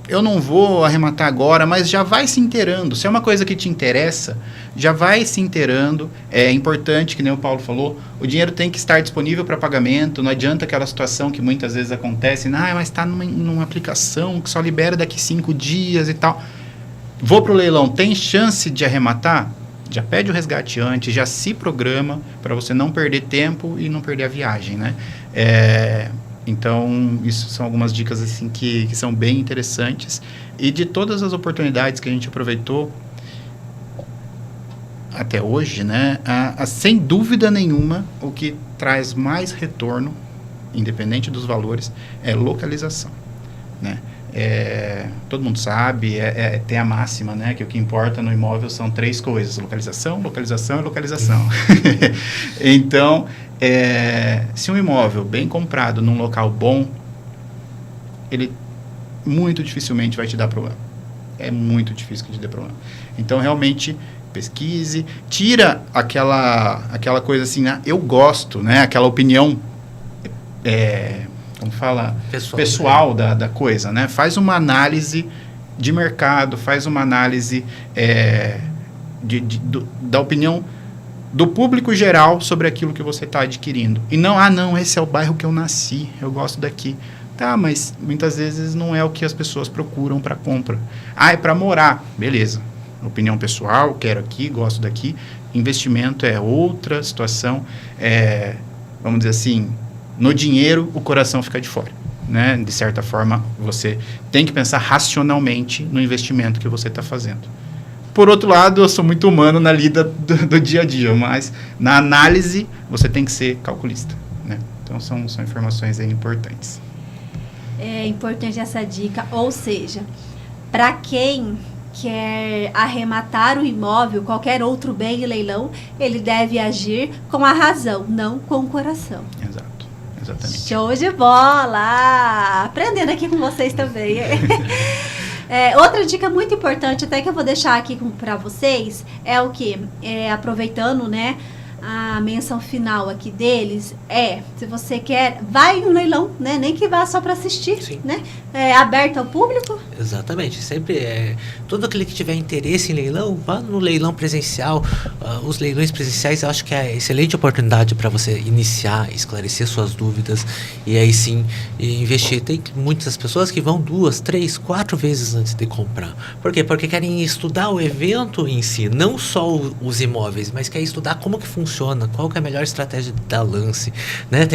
Eu não vou arrematar agora, mas já vai se inteirando. Se é uma coisa que te interessa, já vai se inteirando. É importante, que nem o Paulo falou, o dinheiro tem que estar disponível para pagamento. Não adianta aquela situação que muitas vezes acontece, mas está numa aplicação que só libera daqui 5 dias e tal. Vou para o leilão, tem chance de arrematar? Já pede o resgate antes, já se programa para você não perder tempo e não perder a viagem, né? Então, isso são algumas dicas assim, que são bem interessantes. E de todas as oportunidades que a gente aproveitou até hoje, né? Sem dúvida nenhuma, o que traz mais retorno, independente dos valores, é localização, né? Todo mundo sabe, tem a máxima, né, que o que importa no imóvel são 3 coisas: localização, localização e localização. Então, se um imóvel bem comprado num local bom, ele muito dificilmente vai te dar problema. É muito difícil que te dê problema. Então, realmente, pesquise, tira aquela coisa assim, eu gosto, né? Aquela opinião, como fala, pessoal da coisa, né? Faz uma análise de mercado, faz uma análise da opinião do público geral sobre aquilo que você está adquirindo. E não, esse é o bairro que eu nasci, eu gosto daqui. Tá, mas muitas vezes não é o que as pessoas procuram para compra. É para morar, beleza. Opinião pessoal, quero aqui, gosto daqui. Investimento é outra situação. Vamos dizer assim, no dinheiro o coração fica de fora, né? De certa forma, você tem que pensar racionalmente no investimento que você está fazendo. Por outro lado, eu sou muito humano na lida do dia a dia, mas na análise você tem que ser calculista, né? Então são informações aí importantes. É importante essa dica, ou seja, para quem quer arrematar o imóvel, qualquer outro bem em leilão, ele deve agir com a razão, não com o coração. Exato, exatamente. Show de bola! Aprendendo aqui com vocês também. Outra dica muito importante, até que eu vou deixar aqui para vocês, é o que? Aproveitando, né, a menção final aqui deles, se você quer, vai no leilão, né? Nem que vá só para assistir. Sim. Né? É aberto ao público? Exatamente. Sempre todo aquele que tiver interesse em leilão, vá no leilão presencial. Os leilões presenciais, eu acho que é excelente oportunidade para você iniciar, esclarecer suas dúvidas e aí sim investir. Tem muitas pessoas que vão 2, 3, 4 vezes antes de comprar. Por quê? Porque querem estudar o evento em si, não só os imóveis, mas querem estudar como que funciona, qual que é a melhor estratégia de dar lance, né?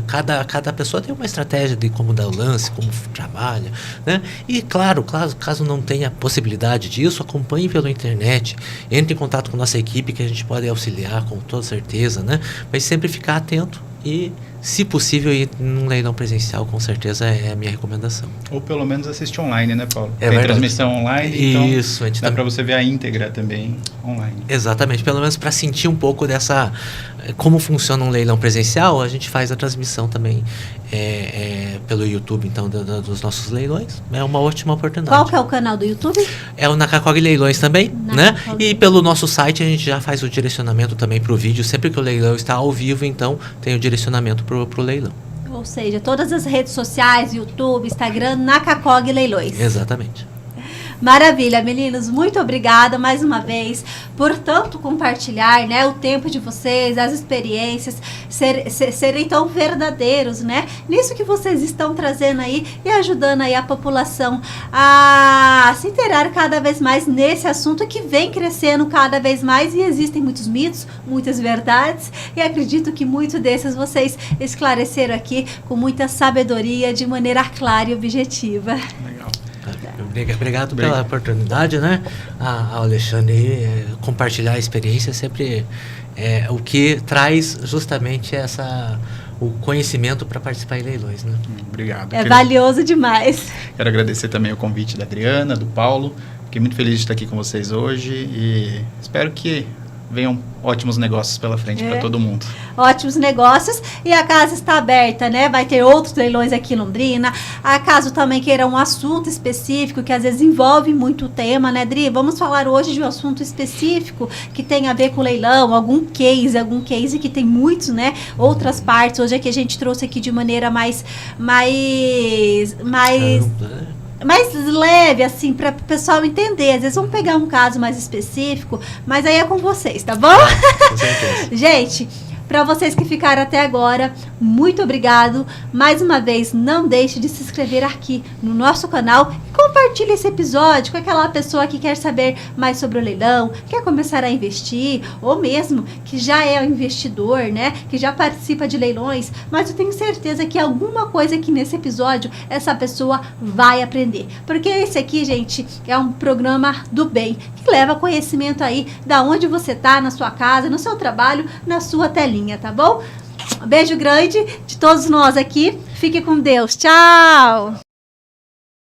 Cada pessoa tem uma estratégia de como dar lance, como trabalha, né? E claro, caso não tenha possibilidade disso, acompanhe pela internet, entre em contato com nossa equipe que a gente pode auxiliar com toda certeza, né? Mas sempre ficar atento e, se possível, ir num leilão presencial, com certeza é a minha recomendação. Ou pelo menos assistir online, né, Paulo? Tem verdade. Transmissão online, então isso, dá para você ver a íntegra também online. Exatamente, pelo menos para sentir um pouco dessa, como funciona um leilão presencial, a gente faz a transmissão também pelo YouTube, então, dos nossos leilões. É uma ótima oportunidade. Qual que é o canal do YouTube? É o Nakakog Leilões também, né? E pelo nosso site a gente já faz o direcionamento também para o vídeo. Sempre que o leilão está ao vivo, então tem o direcionamento para o leilão. Ou seja, todas as redes sociais, YouTube, Instagram, Nakakog Leilões. Exatamente. Maravilha, meninos, muito obrigada mais uma vez por tanto compartilhar, né, o tempo de vocês, as experiências, serem tão verdadeiros, né, nisso que vocês estão trazendo aí e ajudando aí a população a se inteirar cada vez mais nesse assunto que vem crescendo cada vez mais e existem muitos mitos, muitas verdades e acredito que muitos desses vocês esclareceram aqui com muita sabedoria, de maneira clara e objetiva. Legal. Obrigado pela oportunidade, né? Ao Alexandre compartilhar a experiência sempre o que traz justamente o conhecimento para participar em leilões, né? Obrigado. Valioso demais. Quero agradecer também o convite da Adriana, do Paulo. Fiquei muito feliz de estar aqui com vocês hoje e espero que venham ótimos negócios pela frente para todo mundo. Ótimos negócios e a casa está aberta, né? Vai ter outros leilões aqui em Londrina. Caso também queira um assunto específico que às vezes envolve muito o tema, né, Dri? Vamos falar hoje de um assunto específico que tem a ver com leilão, algum case que tem muitos, né? Outras partes. Hoje aqui a gente trouxe aqui de maneira mais leve, assim, para o pessoal entender. Às vezes vamos pegar um caso mais específico, mas aí é com vocês, tá bom? Com certeza. Gente, para vocês que ficaram até agora, muito obrigado. Mais uma vez, não deixe de se inscrever aqui no nosso canal. Compartilhe esse episódio com aquela pessoa que quer saber mais sobre o leilão, quer começar a investir, ou mesmo que já é um investidor, né? Que já participa de leilões, mas eu tenho certeza que alguma coisa aqui nesse episódio essa pessoa vai aprender. Porque esse aqui, gente, é um programa do bem, que leva conhecimento aí da onde você tá, na sua casa, no seu trabalho, na sua telinha, tá bom? Um beijo grande de todos nós aqui. Fique com Deus. Tchau!